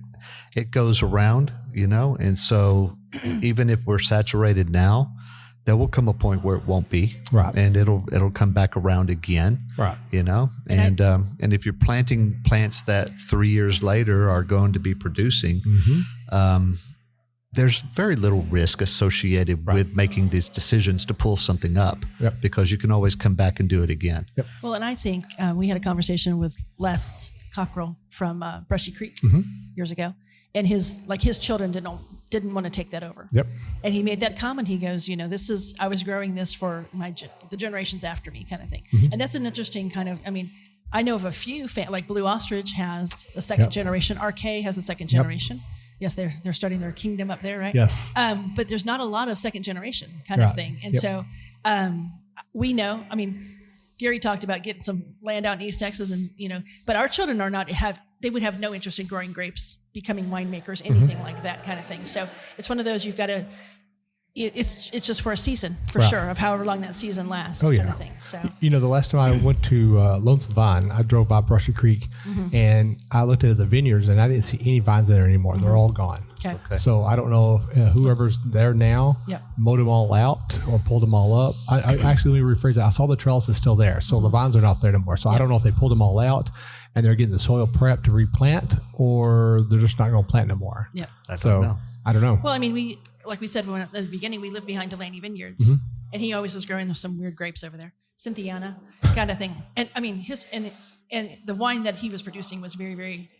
it goes around, and so even if we're saturated now, there will come a point where it won't be, right? And it'll come back around again, right? And if you're planting plants that 3 years later are going to be producing, there's very little risk associated with making these decisions to pull something up, because you can always come back and do it again. Yep. Well, and I think we had a conversation with Les Cockrell from Brushy Creek years ago, and his children didn't want to take that over. Yep. And he made that comment. He goes, I was growing this for the generations after me, kind of thing. And that's an interesting kind of. I mean, I know of a few like Blue Ostrich has a second generation. RK has a second generation. Yes, they're starting their kingdom up there, right? Yes. But there's not a lot of second generation kind of thing, and so we know. I mean, Gary talked about getting some land out in East Texas, and but our children they would have no interest in growing grapes, becoming winemakers, anything like that kind of thing. So it's one of those you've got to. It's just for a season, for sure, of however long that season lasts, kind of thing. So the last time I went to Lonesome Vine, I drove by Brushy Creek, and I looked at the vineyards, and I didn't see any vines there anymore. They're all gone. Okay. So I don't know if whoever's there now mowed them all out or pulled them all up. I actually, let me rephrase that. I saw the trellises still there, so the vines are not there anymore. So I don't know if they pulled them all out and they're getting the soil prep to replant, or they're just not going to plant no more. Yeah. I don't know. Well, I mean, like we said at the beginning, we lived behind Delaney Vineyards, and he always was growing some weird grapes over there, Cynthiana kind of thing. And I mean, and the wine that he was producing was very, very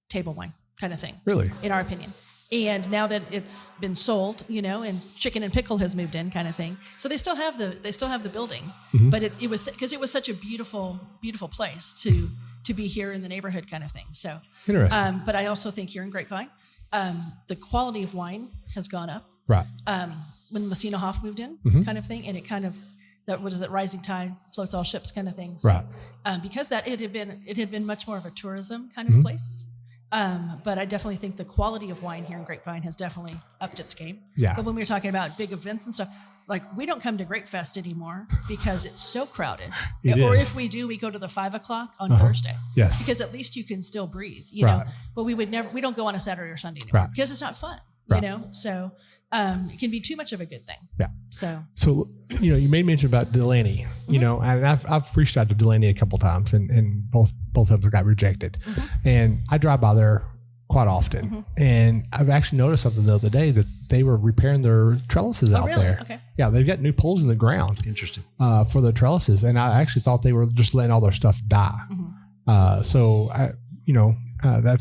table wine kind of thing. Really, in our opinion. And now that it's been sold, and Chicken and Pickle has moved in, kind of thing. So they still have the building, but it was because it was such a beautiful, beautiful place to be here in the neighborhood, kind of thing. So interesting. But I also think here in Grapevine, the quality of wine has gone up. Right. When Messina Hoff moved in, kind of thing, and it kind of that rising tide floats all ships kind of thing. So, right. Because it had been much more of a tourism kind of place. But I definitely think the quality of wine here in Grapevine has definitely upped its game. Yeah. But when we were talking about big events and stuff, like we don't come to Grape Fest anymore because it's so crowded. Or if we do, we go to the 5 o'clock on Thursday. Yes. Because at least you can still breathe, know. But we don't go on a Saturday or Sunday anymore because it's not fun, So it can be too much of a good thing. Yeah. So you made mention about Delaney, and I've reached out to Delaney a couple times, and both of them got rejected. And I drive by there quite often, and I've actually noticed something the other day that they were repairing their trellises out there. Okay. Yeah, they've got new poles in the ground. Interesting. For their trellises, and I actually thought they were just letting all their stuff die. That's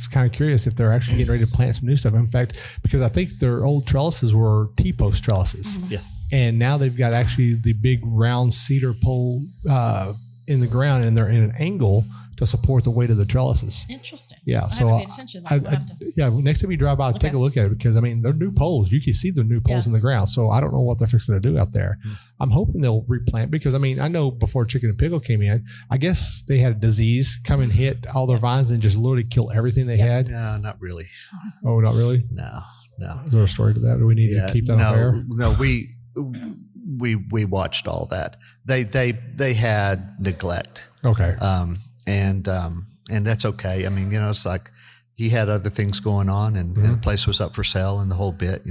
kind of curious if they're actually getting ready to plant some new stuff. In fact, because I think their old trellises were T-post trellises. Yeah. And now they've got actually the big round cedar pole in the ground, and they're in an angle to support the weight of the trellises. Interesting. Yeah. I haven't paid attention. Next time you drive by, take a look at it, because they're new poles. You can see the new poles in the ground. So I don't know what they're fixing to do out there. I'm hoping they'll replant, because I know before Chicken and Pickle came in, I guess they had a disease come and hit all their vines and just literally kill everything they had. No, not really. Oh, not really? No. Is there a story to that? Do we need to keep that on air? No, we watched all that. They had neglect. Okay. And that's okay. I mean, it's like he had other things going on, and the place was up for sale and the whole bit,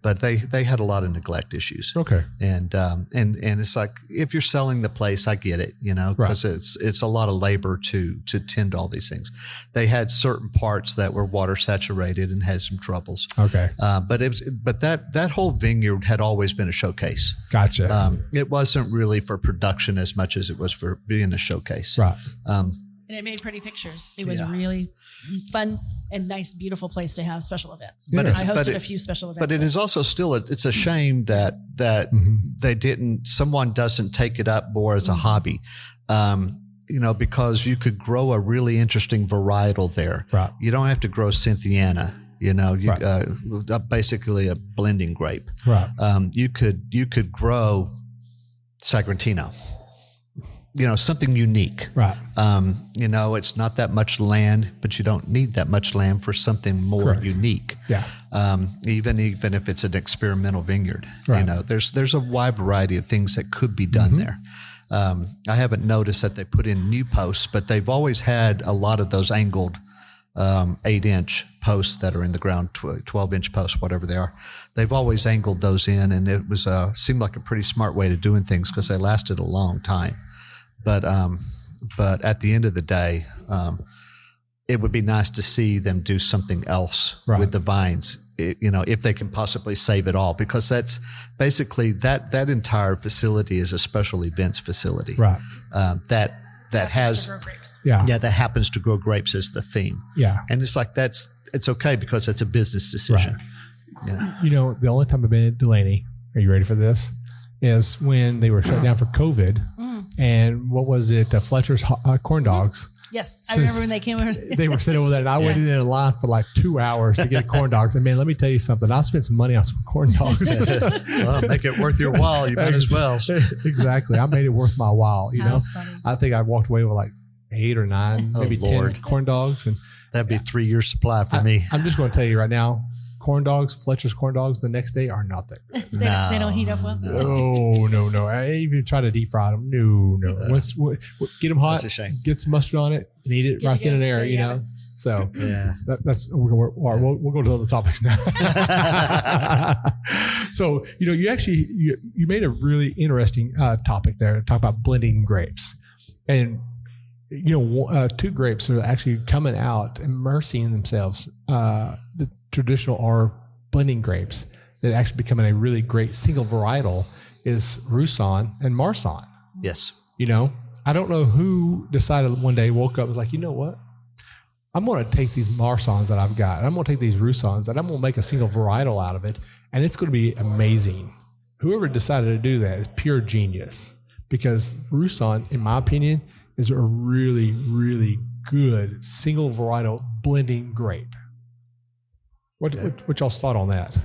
but they had a lot of neglect issues. Okay. And it's like, if you're selling the place, I get it, because it's a lot of labor to tend all these things. They had certain parts that were water saturated and had some troubles. Okay. But that whole vineyard had always been a showcase. Gotcha. It wasn't really for production as much as it was for being a showcase. Right. And it made pretty pictures. It was really fun and nice, beautiful place to have special events. But I hosted a few special events. But it is also still, it's a shame that someone doesn't take it up more as a hobby. Because you could grow a really interesting varietal there. Right. You don't have to grow Cynthiana. Basically a blending grape. Right. You could grow Sagrantino. Something unique. Right. It's not that much land, but you don't need that much land for something more unique. Yeah. Even if it's an experimental vineyard, right. There's a wide variety of things that could be done there. I haven't noticed that they put in new posts, but they've always had a lot of those angled 8-inch posts that are in the ground, 12-inch posts, whatever they are. They've always angled those in, and it was seemed like a pretty smart way to doing things because they lasted a long time. But at the end of the day, it would be nice to see them do something else with the vines, if they can possibly save it all, because that's basically that entire facility is a special events facility. Right. That has, that happens to grow grapes as the theme. Yeah. And it's like, it's okay because it's a business decision. Right. The only time I've been at Delaney, are you ready for this? Is when they were shut down for COVID. And what was it? Fletcher's corn dogs. Yes. I remember when they came over. They were sitting over there, and I waited in a line for like 2 hours to get corn dogs. And man, let me tell you something. I spent some money on some corn dogs. Well, make it worth your while. You might as well. Exactly. I made it worth my while. How funny. I think I walked away with like 8 or 9, maybe 10 corn dogs. And that'd be 3 years supply for me. I'm just going to tell you right now, corn dogs, Fletcher's corn dogs, the next day are not that good. They don't heat up well? No. I even try to deep fry them. No. Get them hot, that's a shame. Get some mustard on it, and eat it right then and there, So that's we'll go to other topics now. So, you made a really interesting topic there, talk about blending grapes. And two grapes are actually coming out, immersing themselves. The traditional or blending grapes that actually becoming a really great single varietal is Roussanne and Marsanne. Yes. I don't know who decided one day, woke up, was like, you know what? I'm going to take these Marsannes that I've got, and I'm going to take these Roussannes, and I'm going to make a single varietal out of it, and it's going to be amazing. Whoever decided to do that is pure genius, because Roussanne, in my opinion, is a really, really good single varietal blending grape. What y'all's thought on that?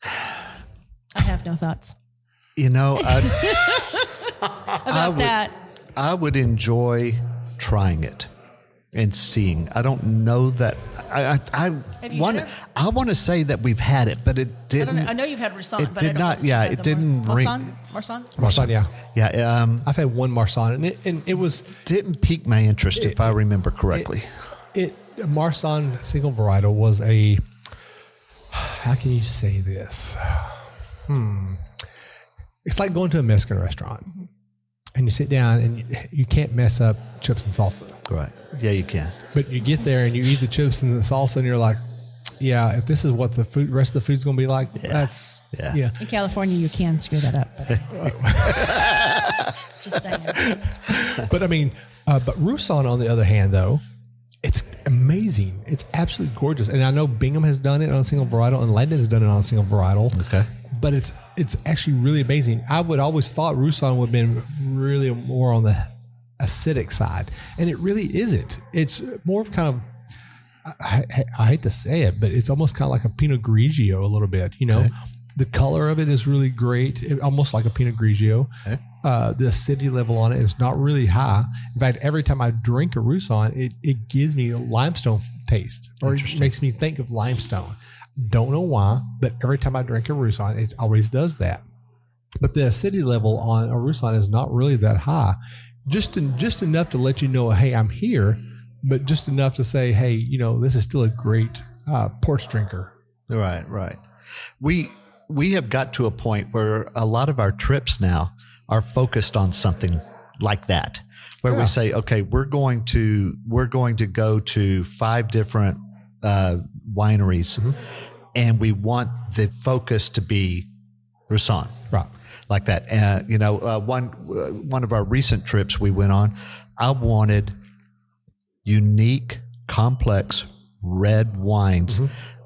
I have no thoughts. I would enjoy trying it and seeing. I don't know that. I want to say that we've had it, but it didn't. I know you've had Roussanne, but it did not. Yeah, it didn't ring. Marsanne, yeah. Yeah. I've had one Marsanne, and it was didn't pique my interest if I remember correctly. Marsanne single varietal was a. How can you say this? It's like going to a Mexican restaurant, and you sit down, and you can't mess up chips and salsa. Right. Yeah, you can. But you get there, and you eat the chips and the salsa, and you're like, yeah, if this is what the rest of the food's going to be like, that's. Yeah. In California, you can screw that up. Just saying. But I mean, but Roussanne, on the other hand, though, it's amazing. It's absolutely gorgeous. And I know Bingham has done it on a single varietal, and Landon has done it on a single varietal. Okay. But it's actually really amazing. I would always thought Roussanne would have been really more on the acidic side, and it really isn't. It's more of kind of, I hate to say it, but it's almost kind of like a Pinot Grigio a little bit. Okay. The color of it is really great, almost like a Pinot Grigio. Okay. The acidity level on it is not really high. In fact, every time I drink a Roussanne, it gives me a limestone taste, or it makes me think of limestone. Don't know why, but every time I drink a Roussan, it always does that. But the acidity level on a Roussan is not really that high. Just enough to let you know, hey, I'm here, but just enough to say, hey, this is still a great porch drinker. Right. We have got to a point where a lot of our trips now are focused on something like that, where we say, okay, we're going to go to 5 different wineries, and we want the focus to be Roussan, right? Like that. One of our recent trips we went on, I wanted unique, complex red wines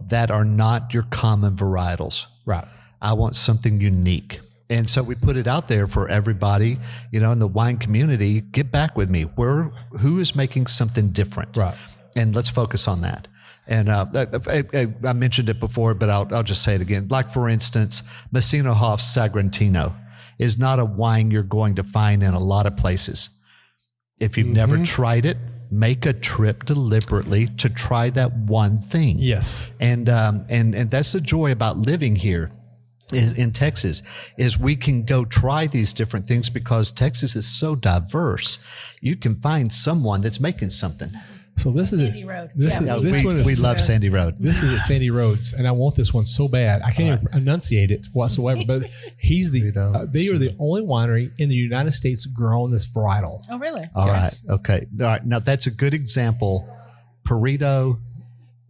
that are not your common varietals. Right. I want something unique. And so we put it out there for everybody, in the wine community. Get back with me. Who is making something different? Right. And let's focus on that. And I mentioned it before, but I'll just say it again. Like, for instance, Messina Hoff Sagrantino is not a wine you're going to find in a lot of places. If you've never tried it, make a trip deliberately to try that one thing. Yes. And that's the joy about living here in Texas, is we can go try these different things because Texas is so diverse. You can find someone that's making something. So this is Sandy Road. We love Sandy Road. This is at Sandy Roads, and I want this one so bad. I can't even enunciate it whatsoever. But he's they are the only winery in the United States growing this varietal. Oh, really? All right. Okay. All right. Now that's a good example. Perito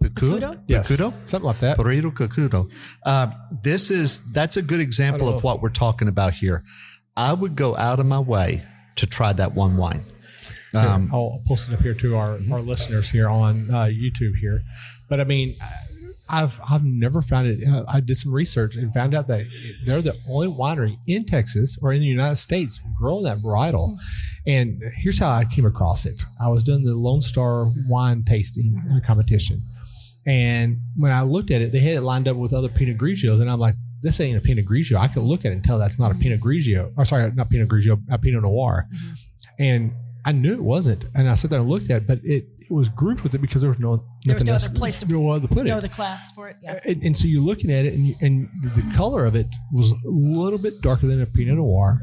Picudo? Yes. Picudo? Something like that. Perito Picudo. That's a good example of what we're talking about here. I would go out of my way to try that one wine. I'll post it up here to our listeners here on YouTube here. But I mean, I've never found it. I did some research and found out that they're the only winery in Texas or in the United States growing that varietal. And here's how I came across it. I was doing the Lone Star wine tasting competition. And when I looked at it, they had it lined up with other Pinot Grigios. And I'm like, this ain't a Pinot Grigio. I can look at it and tell that's not a Pinot Grigio. Or sorry, not Pinot Grigio, a Pinot Noir. And I knew it wasn't. And I sat there and looked at it, but it was grouped with it because there was no other place to put it. No other class for it. Yeah. And so you're looking at it, and the color of it was a little bit darker than a Pinot Noir,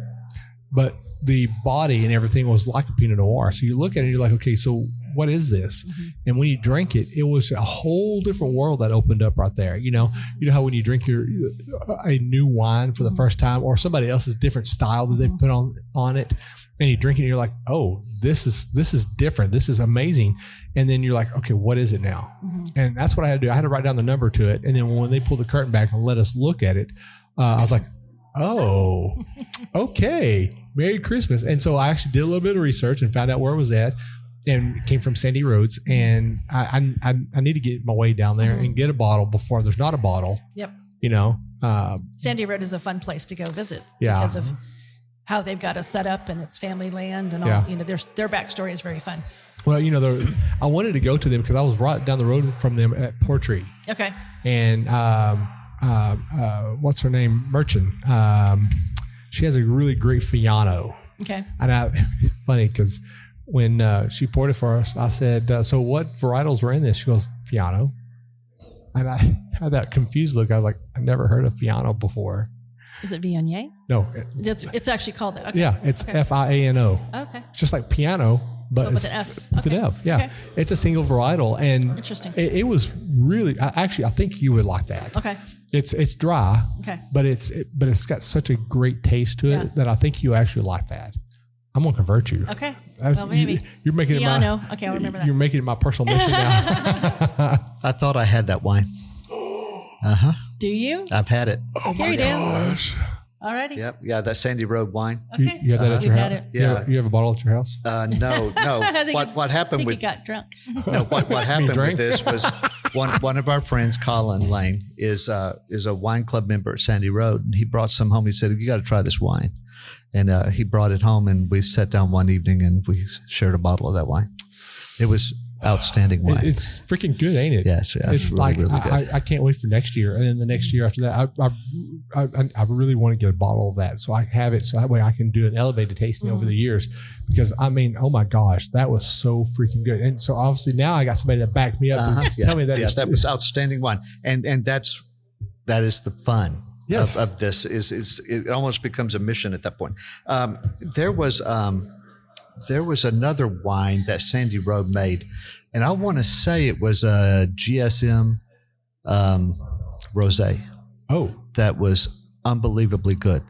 but the body and everything was like a Pinot Noir. So you look at it and you're like, okay, so what is this? And when you drank it, it was a whole different world that opened up right there. You know how when you drink a new wine for the first time, or somebody else's different style that they put on it, and you drink it and you're like, oh, this is different. This is amazing. And then you're like, okay, what is it now? And that's what I had to do. I had to write down the number to it. And then when they pulled the curtain back and let us look at it, I was like, oh, okay, Merry Christmas. And so I actually did a little bit of research and found out where it was at, and it came from Sandy Roads. And I need to get my way down there and get a bottle before there's not a bottle. Yep. Sandy Road is a fun place to go visit because of how they've got us set up, and it's family land and all. Their backstory is very fun. Well, I wanted to go to them because I was right down the road from them at Portree. Okay. And what's her name? Merchant. She has a really great Fiano. Okay. And it's funny because when she poured it for us, I said, so what varietals were in this? She goes, Fiano. And I had that confused look. I was like, I've never heard of Fiano before. Is it Viognier? No. It's actually called that. Okay. Yeah, it's Fiano. Okay. It's just like piano, but with it's an F. With an F, yeah. Okay. It's a single varietal. And interesting. It was really, I think you would like that. Okay. It's dry. Okay. But it's got such a great taste to it that I think you actually like that. I'm gonna convert you. Okay. Well, maybe. You're making Fiano. it my. Okay, I'll remember that. You're making it my personal mission now. I thought I had that wine. Do you? I've had it. Oh my gosh. Alrighty. Yep. Yeah, that Sandy Road wine. Okay. You have that at your house? Yeah. You have a bottle at your house? No. What happened with? He got drunk. No. What happened with this was one of our friends, Colin Lane, is a wine club member at Sandy Road, and he brought some home. He said, "You got to try this wine," and he brought it home, and we sat down one evening and we shared a bottle of that wine. It was outstanding wine. It's freaking good, ain't it? Yes, yeah, it's really, like really good. I can't wait for next year, and then the next year after that, I really want to get a bottle of that so I have it, so that way I can do an elevated tasting over the years. Because I mean, oh my gosh, that was so freaking good. And so obviously now I got somebody to back me up and tell me that. Yes, that was outstanding wine, and that is the fun. Yes. Of this is it almost becomes a mission at that point. There was another wine that Sandy Rowe made, and I want to say it was a GSM rosé. Oh, that was unbelievably good.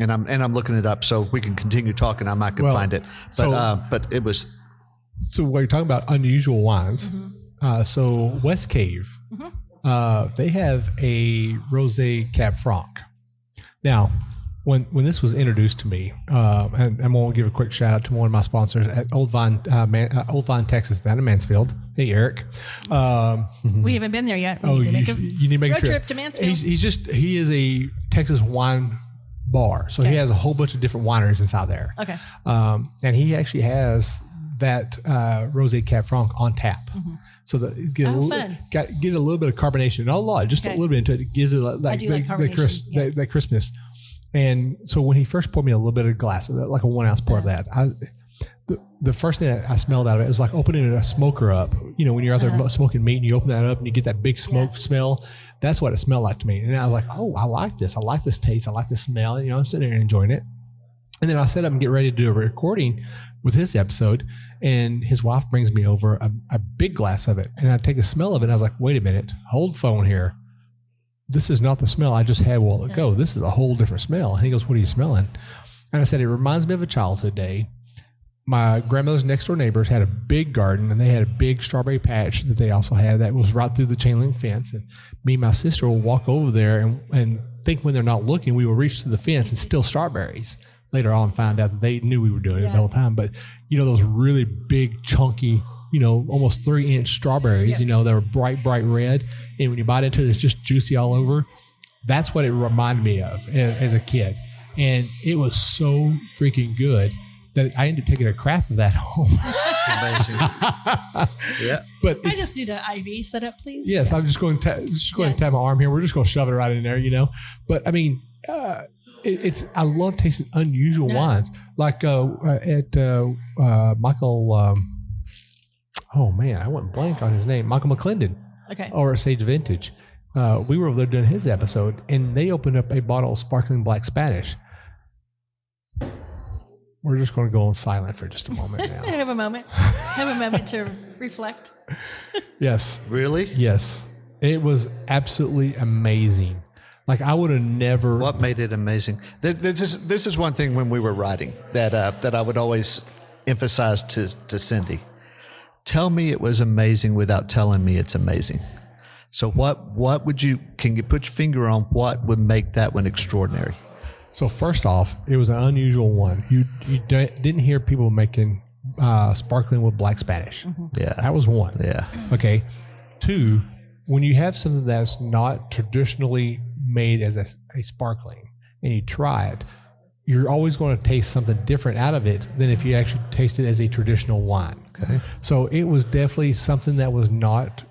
And I'm looking it up, so if we can continue talking, I might find it. But it was. So what you're talking about unusual wines. So West Cave, they have a rosé Cab Franc. Now, when this was introduced to me, and I'm going to give a quick shout out to one of my sponsors at Old Vine, Texas, down in Mansfield. Hey, Eric. We haven't been there yet. You need to make a road trip to Mansfield. He is a Texas wine bar, so he has a whole bunch of different wineries inside there. Okay. And he actually has that rosé Cab Franc on tap. So that get a little bit of carbonation, not a lot, just a little bit into it. It gives it that crispness. And so when he first poured me a little bit of glass, like a 1 ounce pour of that, the first thing that I smelled out of it was like opening a smoker up. You know, when you're out there smoking meat and you open that up and you get that big smoke smell, that's what it smelled like to me. And I was like, oh, I like this. I like this taste. I like this smell. You know, I'm sitting there enjoying it. And then I set up and get ready to do a recording with his episode, and his wife brings me over a big glass of it. And I take a smell of it, and I was like, wait a minute, hold phone here. This is not the smell I just had a while ago. This is a whole different smell. And he goes, what are you smelling? And I said, it reminds me of a childhood day. My grandmother's next door neighbors had a big garden, and they had a big strawberry patch that they also had that was right through the chain link fence. And me and my sister will walk over there and think when they're not looking, we will reach to the fence and steal strawberries. Later on, find out that they knew we were doing it the whole time. But, you know, those really big, chunky, you know, almost 3-inch strawberries, you know, they were bright red. And when you bite into it, it's just juicy all over. That's what it reminded me of as a kid. And it was so freaking good that I ended up taking a craft of that home. Amazing. Yeah. But I just need an IV set up, please. Yes, I'm just going to tap my arm here. We're just going to shove it right in there, you know. But, I mean, I love tasting unusual wines. Like at Michael, oh man, I went blank on his name. Michael McClendon. Okay. Or Sage Vintage. We were over there doing his episode, and they opened up a bottle of sparkling black Spanish. We're just going to go on silent for just a moment now. Have a moment to reflect. Yes. Really? Yes. It was absolutely amazing. Like I would have never. What made it amazing? This is one thing when we were writing that I would always emphasize to Cindy. Tell me it was amazing without telling me it's amazing. So can you put your finger on what would make that one extraordinary? So first off, it was an unusual one. You didn't hear people making sparkling with black Spanish. Yeah. That was one. Yeah. Okay. 2, when you have something that's not traditionally made as a sparkling and you try it, you're always going to taste something different out of it than if you actually taste it as a traditional wine. Okay. So it was definitely something that was not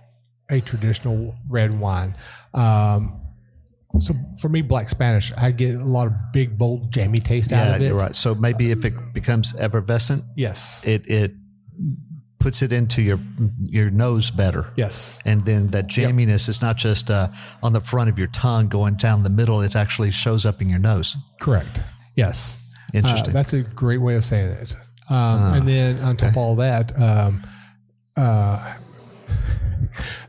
a traditional red wine. So for me, black Spanish, I get a lot of big, bold, jammy taste out of it. Yeah, you're right. So maybe if it becomes effervescent, yes, it puts it into your nose better. Yes. And then that jamminess is not just on the front of your tongue going down the middle. It actually shows up in your nose. Correct. Yes. Interesting. That's a great way of saying it. And then on top of all that,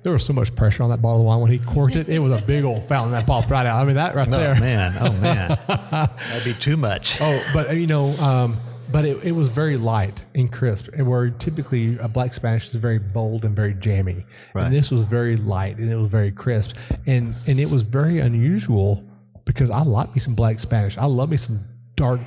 there was so much pressure on that bottle of wine when he corked it. It was a big old fountain that popped right out. I mean, that right there. Oh, man. That'd be too much. Oh, but, you know, but it was very light and crisp, and where typically a black Spanish is very bold and very jammy. Right. And this was very light and it was very crisp. And it was very unusual because I like me some black Spanish. I love me some dark,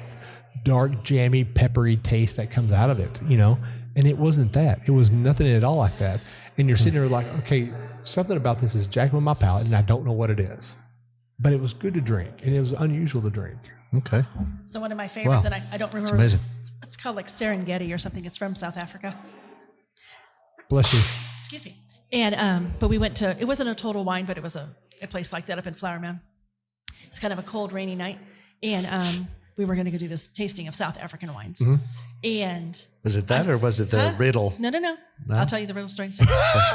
jammy, peppery taste that comes out of it, you know. And it wasn't that. It was nothing at all like that. And you're sitting there like, okay, something about this is jacking with my palate, and I don't know what it is. But it was good to drink, and it was unusual to drink. Okay. So one of my favorites, and I don't remember. It's amazing. It's called like Serengeti or something. It's from South Africa. Bless you. Excuse me. And but we went to. It wasn't a Total Wine, but it was a place like that up in Flower Mound. It's kind of a cold, rainy night, and we were going to go do this tasting of South African wines. Mm-hmm. And was it that, or was it the riddle? No. I'll tell you the riddle story.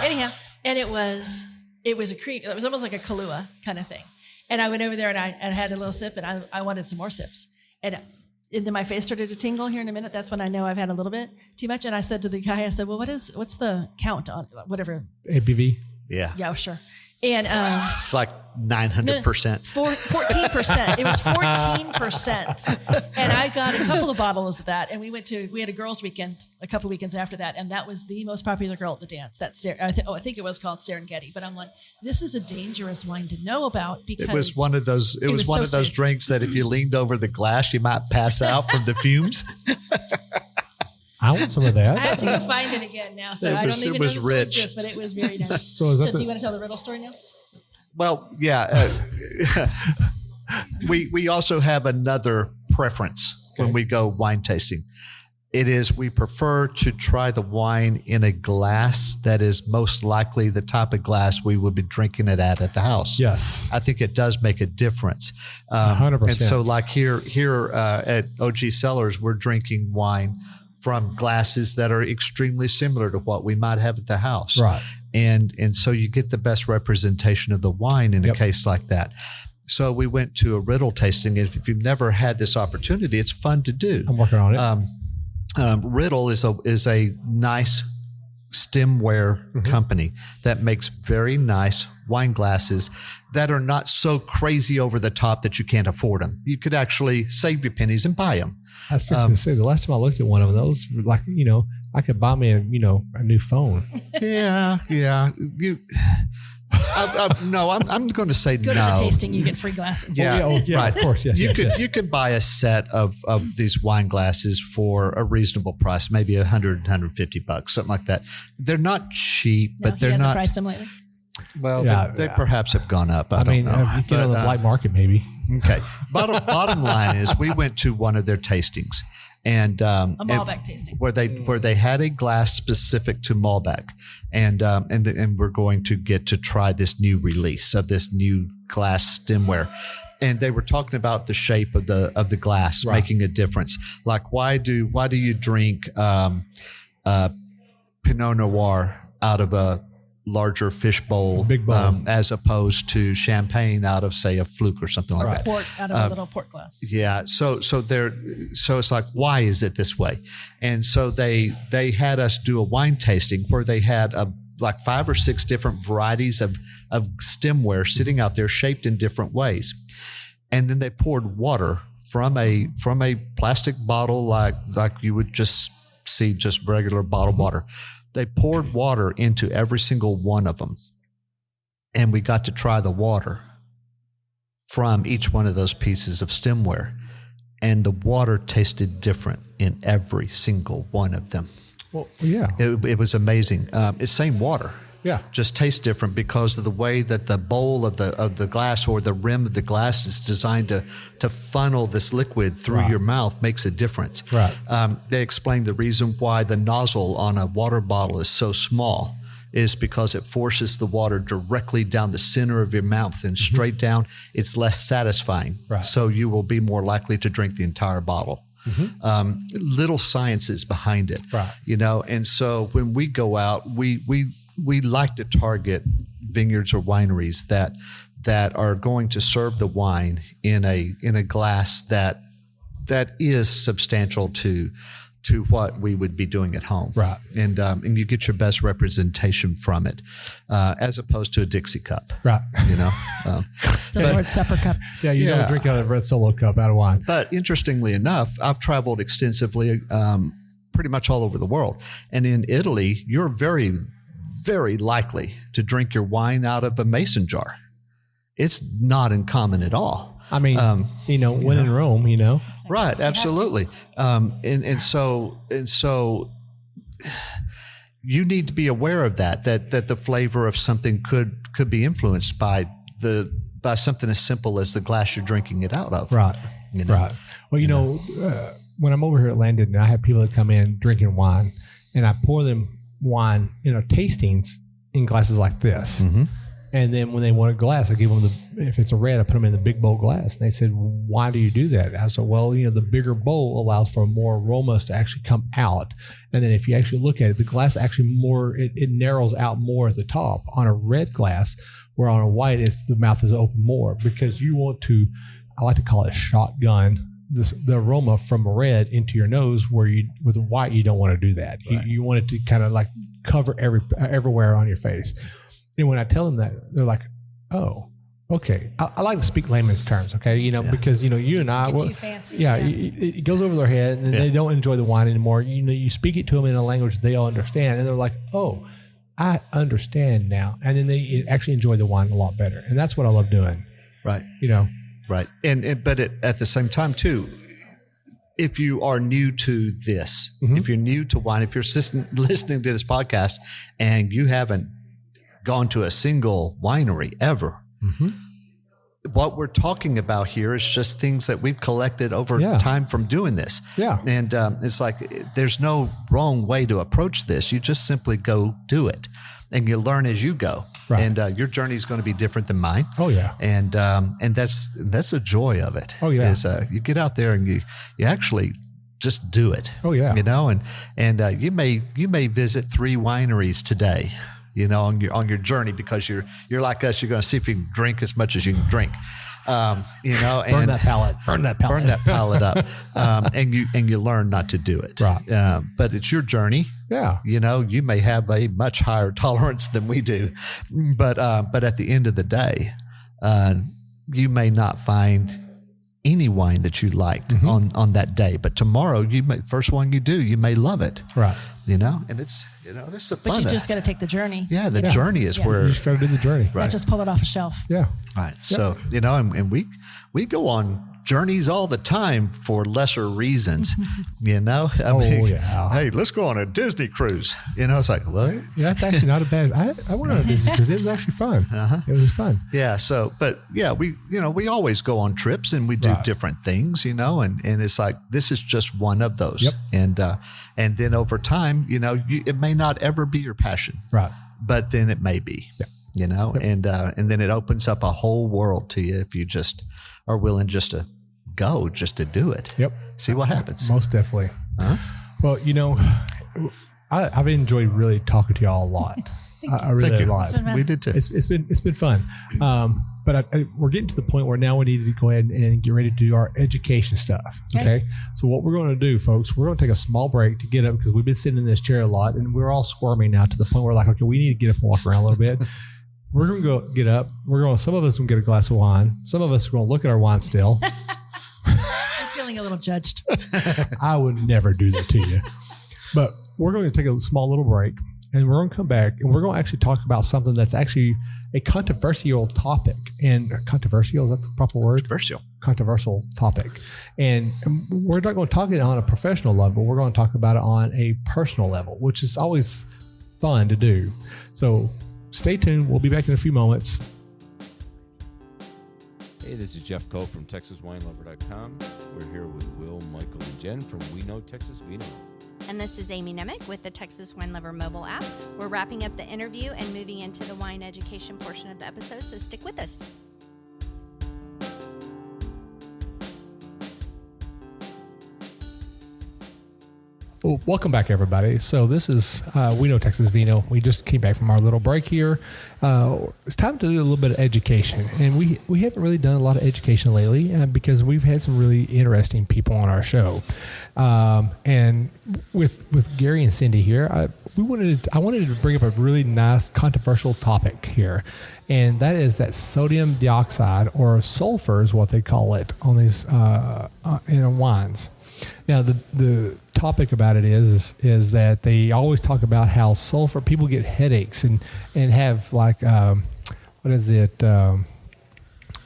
Anyhow, and it was a cream. It was almost like a Kahlua kind of thing. And I went over there and I had a little sip, and I wanted some more sips. And then my face started to tingle here in a minute. That's when I know I've had a little bit too much. And I said to the guy, I said, well, what's the count on whatever? ABV? Yeah. Yeah, sure. And it's like 900%. 14%. It was 14%. And I got a couple of bottles of that. And we had a girls' weekend a couple of weekends after that. And that was the most popular girl at the dance. I think it was called Serengeti. But I'm like, this is a dangerous wine to know about because it was one of those. It was one of those drinks that if you leaned over the glass, you might pass out from the fumes. I want some of that. I have to go find it again now, so I don't even know this one exists, but it was very nice. So do you want to tell the riddle story now? Well, yeah. We also have another preference when we go wine tasting. It is we prefer to try the wine in a glass that is most likely the type of glass we would be drinking it at the house. Yes. I think it does make a difference. 100%. And so like here at OG Cellars, we're drinking wine from glasses that are extremely similar to what we might have at the house. Right. And so you get the best representation of the wine in a case like that. So we went to a riddle tasting. If you've never had this opportunity, it's fun to do. I'm working on it. Riddle is a nice stemware company that makes very nice wine glasses that are not so crazy over the top that you can't afford them. You could actually save your pennies and buy them. I was fixing to say, the last time I looked at one of those, like, I could buy me a new phone. Yeah. I'm going to say Go no. to the tasting, you get free glasses. Yeah, right. Of course, yes. You could buy a set of these wine glasses for a reasonable price, maybe $100, $150, something like that. They're not cheap, but they're not. Priced them lately. Well, they perhaps have gone up. I don't know. You get on the black market, maybe. Okay. Bottom line is, we went to one of their tastings, and a Malbec tasting where they had a glass specific to Malbec, and we're going to get to try this new release of this new glass stemware. And they were talking about the shape of the glass making a difference. Like, why do you drink Pinot Noir out of a larger fish bowl, big bowl, as opposed to champagne out of, say, a fluke or something like that? Port out of a little port glass. Yeah. So it's like, why is it this way? And so they had us do a wine tasting where they had like 5 or 6 different varieties of stemware sitting out there shaped in different ways. And then they poured water from a plastic bottle like you would just see just regular bottled water. They poured water into every single one of them. And we got to try the water from each one of those pieces of stemware. And the water tasted different in every single one of them. Well, yeah. It was amazing. It's same water. Yeah. Just tastes different because of the way that the bowl of the glass or the rim of the glass is designed to funnel this liquid through your mouth makes a difference. Right. They explained the reason why the nozzle on a water bottle is so small is because it forces the water directly down the center of your mouth and straight down. It's less satisfying. Right. So you will be more likely to drink the entire bottle. Little sciences behind it. Right. And so when we go out, we like to target vineyards or wineries that are going to serve the wine in a glass that is substantial to what we would be doing at home. Right. And you get your best representation from it, as opposed to a Dixie cup. Right. It's a Lord's Supper cup. Yeah, you don't drink out of a red Solo cup out of wine. But interestingly enough, I've traveled extensively, pretty much all over the world. And in Italy, you're very, very likely to drink your wine out of a mason jar. It's not uncommon at all. I mean, when in Rome, Right, absolutely. And so you need to be aware of that the flavor of something could be influenced by something as simple as the glass you're drinking it out of. Right. Right. Well, when I'm over here at Landon, I have people that come in drinking wine, and I pour them wine in our tastings in glasses like this. Mm-hmm. And then when they want a glass, I give them if it's a red, I put them in the big bowl glass. And they said, why do you do that? I said, well, the bigger bowl allows for more aromas to actually come out. And then if you actually look at it, the glass actually it narrows out more at the top on a red glass, where on a white, the mouth is open more, because you want to, I like to call it shotgun the aroma from red into your nose, where with a white, you don't want to do that. Right. You want it to kind of like cover everywhere on your face. And when I tell them that, they're like, "Oh, okay." I like to speak layman's terms, okay? Because you and I, too fancy. Yeah, it goes over their head, and they don't enjoy the wine anymore. You speak it to them in a language they all understand, and they're like, "Oh, I understand now." And then they actually enjoy the wine a lot better, and that's what I love doing. Right. Right. But at the same time too, if you are new to this, if you're new to wine, if you're listening to this podcast and you haven't gone to a single winery ever, what we're talking about here is just things that we've collected over time from doing this. Yeah. And it's like there's no wrong way to approach this. You just simply go do it. And you learn as you go, right. And your journey is going to be different than mine. Oh yeah, and that's the joy of it. Oh yeah, is you get out there and you actually just do it. Oh yeah, and you may visit 3 wineries today, on your journey, because you're like us. You're going to see if you can drink as much as you can drink. Burn that palate up, and you learn not to do it. Right. But it's your journey. Yeah. You may have a much higher tolerance than we do, but at the end of the day, you may not find any wine that you liked on that day, but tomorrow first one you do, you may love it. Right. And it's that's the fun. But you just got to take the journey. Yeah, the journey is where you just got to do the journey. Right. Not just pull it off a shelf. Yeah. Right. So and we go on journeys all the time for lesser reasons. I mean, hey, let's go on a Disney cruise. It's like, what? Yeah, that's actually not a bad. I went on a Disney cruise. It was actually fun. It was fun. Yeah. So, but yeah, we always go on trips and we do different things, and it's like this is just one of those. Yep. And then over time, it may not ever be your passion. Right. But then it may be. Yeah. Yep. And then it opens up a whole world to you if you just are willing just to go, just to do it. Yep. See what happens. Most definitely. Well, I've enjoyed really talking to y'all a lot. I really a lot. We did too. It's been fun. But we're getting to the point where now we need to go ahead and get ready to do our education stuff. Okay. So what we're going to do, folks, we're going to take a small break to get up, because we've been sitting in this chair a lot and we're all squirming now to the point where we're like, okay, we need to get up and walk around a little bit. We're going to go get up. Some of us will get a glass of wine. Some of us are going to look at our wine still. I'm feeling a little judged. I would never do that to you. But we're going to take a small little break, and we're going to come back, and we're going to actually talk about something that's actually a controversial topic. And controversial, is that the proper word? Controversial topic. And we're not going to talk it on a professional level. We're going to talk about it on a personal level, which is always fun to do. So stay tuned. We'll be back in a few moments. Hey, this is Jeff Cole from TexasWineLover.com. We're here with Will, Michael, and Jen from We Know Texas Vino. And this is Amy Nemec with the Texas Wine Lover mobile app. We're wrapping up the interview and moving into the wine education portion of the episode, so stick with us. Well, welcome back, everybody. So this is We Know Texas Vino. We just came back from our little break here. It's time to do a little bit of education. And we haven't really done a lot of education lately because we've had some really interesting people on our show. And with Gary and Cindy here, I wanted to bring up a really nice controversial topic here. And that is that sodium dioxide, or sulfur is what they call it on these in wines. Now, the topic about it is that they always talk about how sulfur, people get headaches and have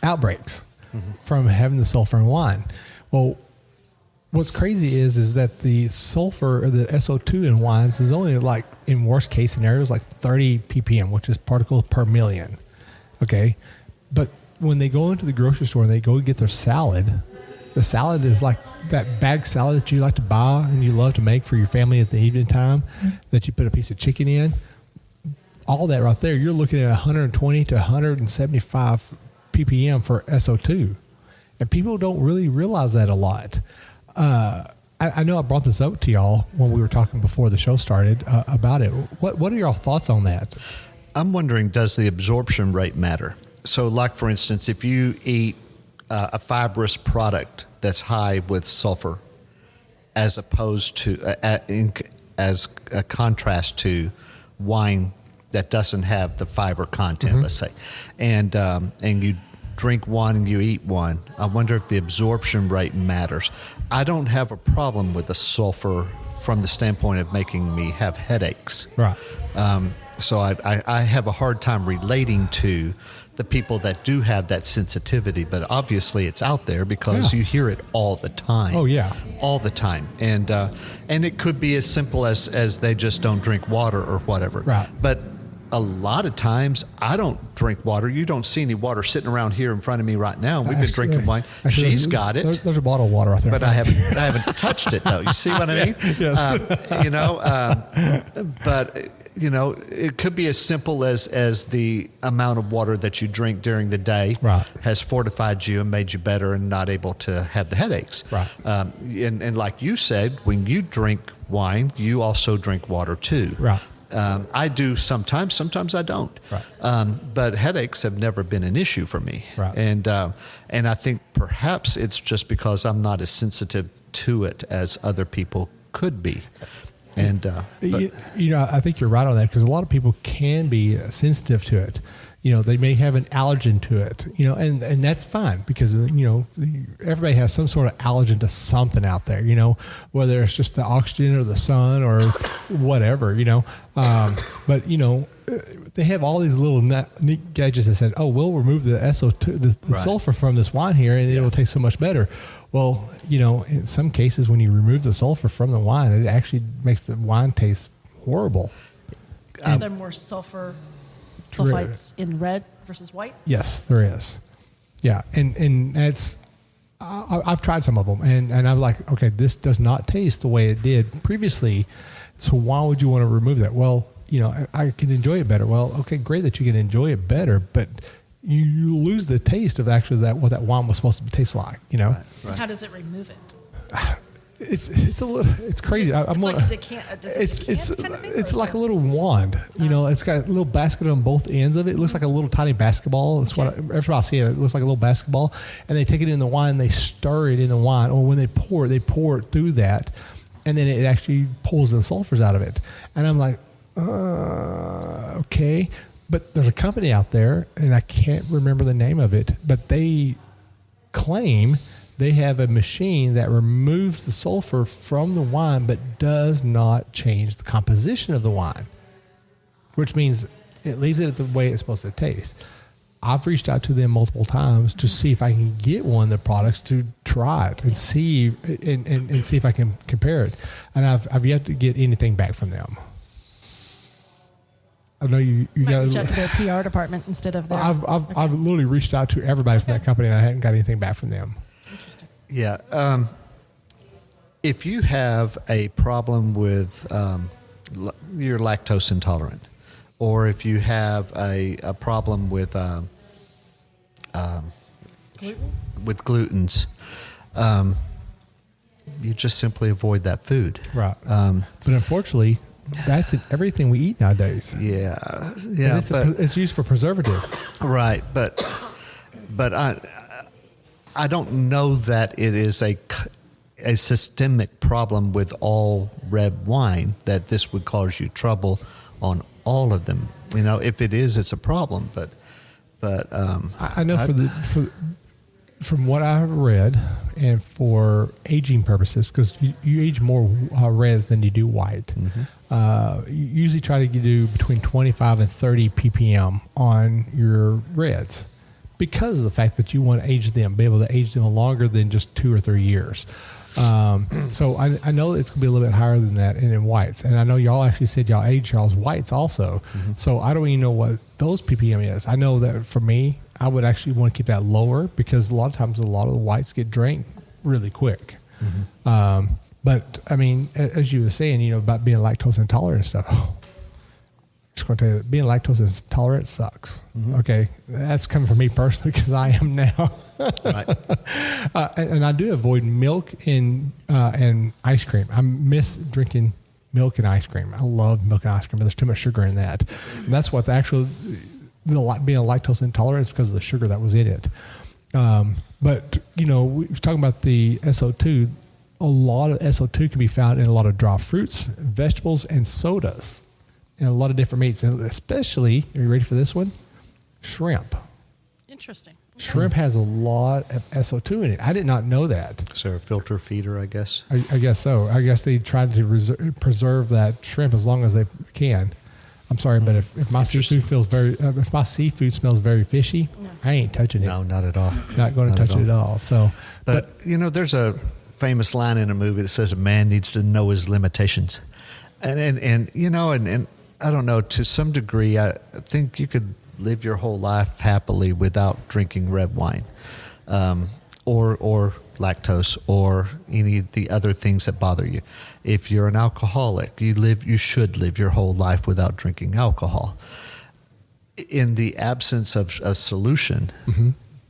outbreaks from having the sulfur in wine. Well, what's crazy is that the sulfur, or the SO2 in wines, is only like, in worst case scenarios, like 30 ppm, which is particles per million. Okay. But when they go into the grocery store and they go get their salad, the salad is like that bag salad that you like to buy and you love to make for your family at the evening time, that you put a piece of chicken in, all that right there, you're looking at 120 to 175 ppm for SO2. And people don't really realize that a lot. I know I brought this up to y'all when we were talking before the show started about it. What are y'all thoughts on that? I'm wondering, does the absorption rate matter? So, like, for instance, if you eat a fibrous product that's high with sulfur, as opposed to, as a contrast to wine that doesn't have the fiber content, let's say, and you drink one and you eat one, I wonder if the absorption rate matters. I don't have a problem with the sulfur from the standpoint of making me have headaches. Right. So I have a hard time relating to the people that do have that sensitivity, but obviously it's out there because you hear it all the time. Oh, yeah. All the time. And it could be as simple as they just don't drink water or whatever. Right. But a lot of times I don't drink water. You don't see any water sitting around here in front of me right now. We've been drinking wine. She's got it. There's a bottle of water out there. But I haven't touched it though. You see what I mean? Yes. But it could be as simple as the amount of water that you drink during the day has fortified you and made you better and not able to have the headaches. Right. And like you said, when you drink wine, you also drink water too. Right. I do sometimes I don't. Right. But headaches have never been an issue for me. Right. And I think perhaps it's just because I'm not as sensitive to it as other people could be. And I think you're right on that, because a lot of people can be sensitive to it. They may have an allergen to it, and that's fine, because, everybody has some sort of allergen to something out there, whether it's just the oxygen or the sun or whatever, but, they have all these little neat gadgets that said, oh, we'll remove the SO2, the sulfur from this wine here, and it'll taste so much better. Well, in some cases, when you remove the sulfur from the wine, it actually makes the wine taste horrible. Is there more sulfites in red versus white? Yes, there is. Yeah, and that's I've tried some of them, and I'm like, okay, this does not taste the way it did previously, so why would you want to remove that? Well, I can enjoy it better. Well, okay, great that you can enjoy it better, but you lose the taste of actually what that wine was supposed to taste like. Right. How does it remove it? It's crazy. It's like a decant kind of thing? It's like a little wand. It's got a little basket on both ends of it. It looks like a little tiny basketball. That's what every time I see it, it looks like a little basketball. And they take it in the wine, they stir it in the wine, or when they pour it through that, and then it actually pulls the sulfurs out of it. And I'm like, okay. But there's a company out there, and I can't remember the name of it, but they claim they have a machine that removes the sulfur from the wine but does not change the composition of the wine, which means it leaves it the way it's supposed to taste. I've reached out to them multiple times to see if I can get one of the products to try it and see and see if I can compare it, and I've yet to get anything back from them. I know you got reach out to their PR department instead of their. I've literally reached out to everybody from that company, and I haven't got anything back from them. Interesting. Yeah. If you have a problem with you're lactose intolerant, or if you have a problem with glutens, you just simply avoid that food. Right. But unfortunately, that's in everything we eat nowadays. Yeah. It's used for preservatives. Right, but I don't know that it is a systemic problem with all red wine, that this would cause you trouble on all of them. If it is, it's a problem. But I know from what I've read, and for aging purposes, because you age more reds than you do white. Mm-hmm. You usually try to do between 25 and 30 ppm on your reds, because of the fact that you want to age them, be able to age them longer than just 2 or 3 years. So I know it's going to be a little bit higher than that in whites. And I know y'all actually said y'all age y'all's whites also. Mm-hmm. So I don't even know what those ppm is. I know that for me, I would actually want to keep that lower, because a lot of times a lot of the whites get drank really quick. But I mean, as you were saying, about being lactose intolerant and stuff. Just going to tell you that being lactose intolerant sucks. Okay, that's coming from me personally because I am now. Right. And I do avoid milk and ice cream. I miss drinking milk and ice cream. I love milk and ice cream, but there's too much sugar in that. And that's what being lactose intolerant is because of the sugar that was in it. But we was talking about the SO2. A lot of SO2 can be found in a lot of dry fruits, vegetables, and sodas, and a lot of different meats, and especially, are you ready for this one? Shrimp. Interesting. Shrimp has a lot of SO2 in it. I did not know that. So a filter feeder, I guess. I guess so. I guess they tried to preserve that shrimp as long as they can. I'm sorry, but if my seafood smells very fishy, I ain't touching it. No, not at all. Not going to touch it at all. So, but there's a famous line in a movie that says a man needs to know his limitations, and I don't know, to some degree, I think you could live your whole life happily without drinking red wine, or lactose, or any of the other things that bother you. If you're an alcoholic, you should live your whole life without drinking alcohol. In the absence of a solution,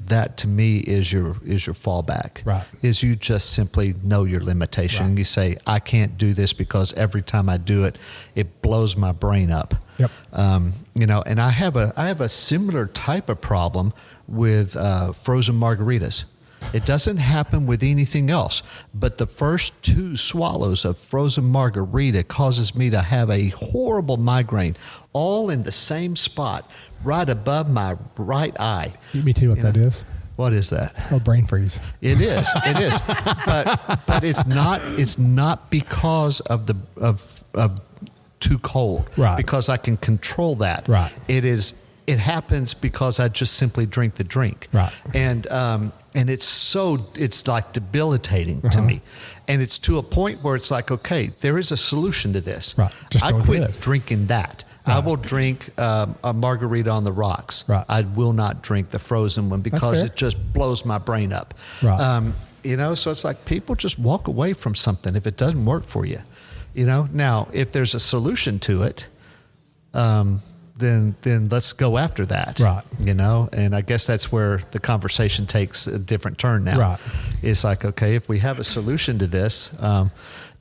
that to me is your fallback. Right. Is you just simply know your limitation. Right. You say, I can't do this because every time I do it, it blows my brain up. Yep. And I have a similar type of problem with frozen margaritas. It doesn't happen with anything else, but the first 2 swallows of frozen margarita causes me to have a horrible migraine, all in the same spot, right above my right eye. Let me tell you what that is. What is that? It's called brain freeze. It is. But it's not because of too cold. Right. Because I can control that. Right. It happens because I just simply drink the drink. Right. And it's like debilitating to me. And it's to a point where it's like, okay, there is a solution to this. Right. Just I don't quit do it. drinking that. Right. I will drink a margarita on the rocks. Right. I will not drink the frozen one because fair. it just blows my brain up. Right. So it's like people just walk away from something if it doesn't work for you. Now if there's a solution to it, then let's go after that. Right. And I guess that's where the conversation takes a different turn now. Right. It's like, okay, if we have a solution to this,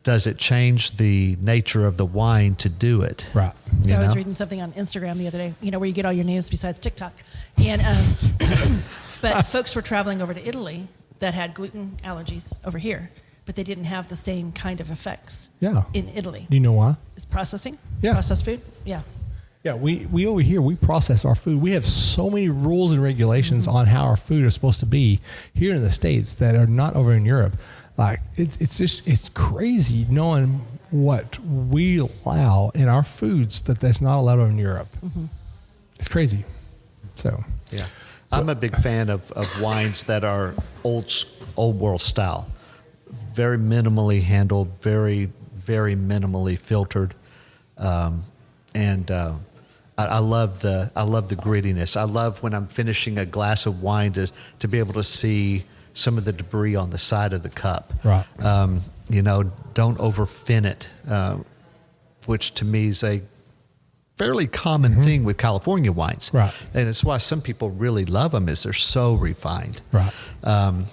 does it change the nature of the wine to do it? Right. So I was reading something on Instagram the other day, where you get all your news besides TikTok. And but folks were traveling over to Italy that had gluten allergies over here, but they didn't have the same kind of effects in Italy. Do you know why? It's processing? Yeah. Processed food? Yeah. Yeah, we over here, we process our food. We have so many rules and regulations on how our food is supposed to be here in the States that are not over in Europe. Like, it's crazy knowing what we allow in our foods that's not allowed over in Europe. It's crazy. So, yeah. I'm a big fan of wines that are old world style. Very minimally handled, very, very minimally filtered. I love the grittiness. I love when I'm finishing a glass of wine to be able to see some of the debris on the side of the cup. Right. Don't overfin it, which to me is a fairly common thing with California wines. Right. And it's why some people really love them, is they're so refined. Right. And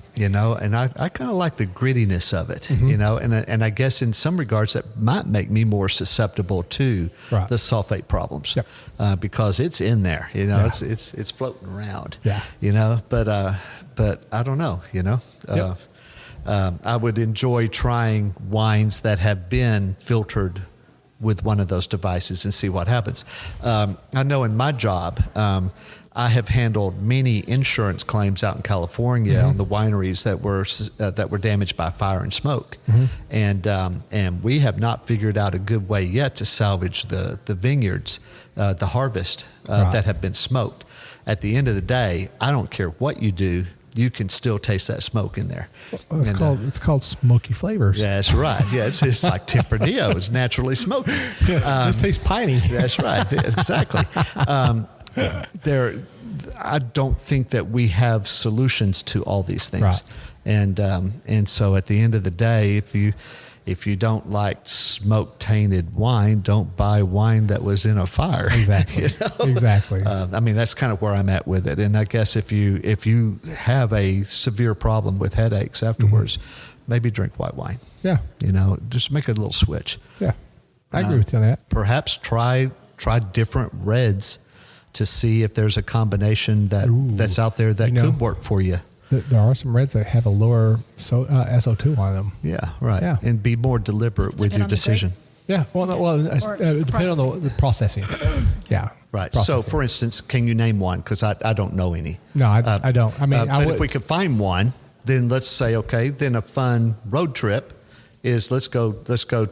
I kind of like the grittiness of it, and I guess in some regards that might make me more susceptible to Right. the sulfate problems. Yep. Because it's in there, Yeah. it's floating around. Yeah. But I don't know, Yep. I would enjoy trying wines that have been filtered with one of those devices and see what happens. I know in my job, I have handled many insurance claims out in California on the wineries that were damaged by fire and smoke, and we have not figured out a good way yet to salvage the vineyards, the harvest Right. that have been smoked. At the end of the day, I don't care what you do. You can still taste that smoke in there. Well, it's called smoky flavors. Yeah, that's right. Yeah, it's like Tempranillo. It's naturally smoky. This tastes piney. That's right. Exactly. I don't think that we have solutions to all these things. Right. And so at the end of the day, if you don't like smoke tainted wine, don't buy wine that was in a fire. Exactly. Exactly. I mean, that's kind of where I'm at with it. And I guess if you have a severe problem with headaches afterwards, maybe drink white wine. Yeah. Just make a little switch. Yeah. I agree with you on that. Perhaps try different reds to see if there's a combination that's out there that could work for you. There are some reds that have a lower SO2 on them. Yeah, right. Yeah. And be more deliberate with your decision. Yeah. It depends on the processing. Yeah. Right. Processing. So, for instance, can you name one? Because I don't know any. No, I don't. I mean, but if we could find one, then let's say, okay, then a fun road trip is let's go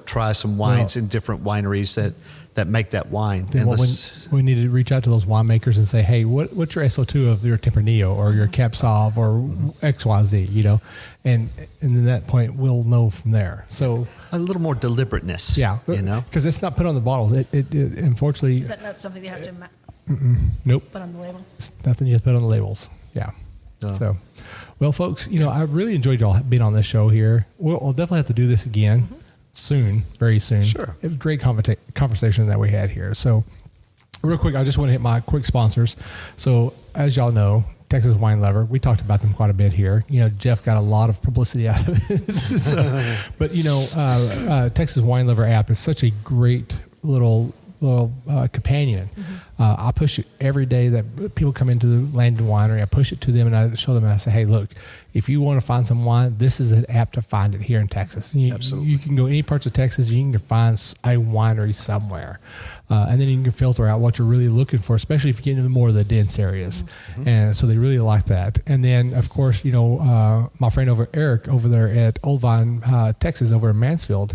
try some wines in different wineries that make that wine. And we need to reach out to those winemakers and say, hey, what's your SO2 of your Tempranillo or your Cab Sauv or XYZ, and then at that point we'll know from there. So a little more deliberateness. Yeah. Because it's not put on the bottles. It unfortunately. Is that not something they have to nope. put on the label? It's nothing you have to put on the labels. Yeah. So, well, folks, I really enjoyed y'all being on this show here. We'll definitely have to do this again soon, very soon. Sure. It was a great conversation that we had here. So, real quick, I just want to hit my quick sponsors. So, as y'all know, Texas Wine Lover, we talked about them quite a bit here. Jeff got a lot of publicity out of it. But, Texas Wine Lover app is such a great little companion. I push it every day that people come into the Landon Winery. I push it to them and I show them and I say, hey, look, if you want to find some wine, this is an app to find it here in Texas. Absolutely. You can go any parts of Texas, you can find a winery somewhere. And then you can filter out what you're really looking for, especially if you get into more of the dense areas. And so they really like that. And then, of course, my friend Eric over there at Old Vine, Texas, over in Mansfield,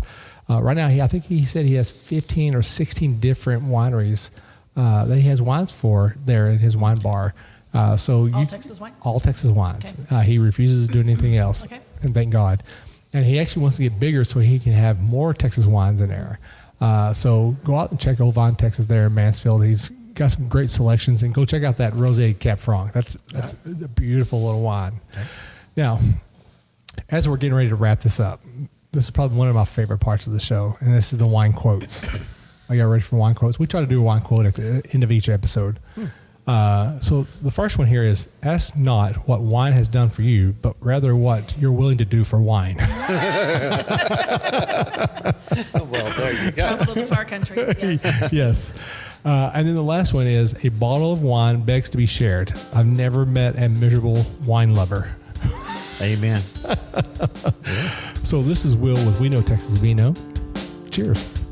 right now, I think he said he has 15 or 16 different wineries that he has wines for there at his wine bar. Texas wine? All Texas wines. Okay. He refuses to do anything else. Okay. And thank God. And he actually wants to get bigger so he can have more Texas wines in there. So go out and check Old Vine, Texas there in Mansfield. He's got some great selections. And go check out that Rosé Cap Franc. That's a beautiful little wine. Okay. Now, as we're getting ready to wrap this up, this is probably one of my favorite parts of the show, and this is the wine quotes. Are you ready for wine quotes? We try to do a wine quote at the end of each episode. So the first one here is, ask not what wine has done for you, but rather what you're willing to do for wine. Well, there you go. Travel to the far countries, yes. Yes. And then the last one is, a bottle of wine begs to be shared. I've never met a miserable wine lover. Amen. So this is Will with We Know Texas Vino. Cheers.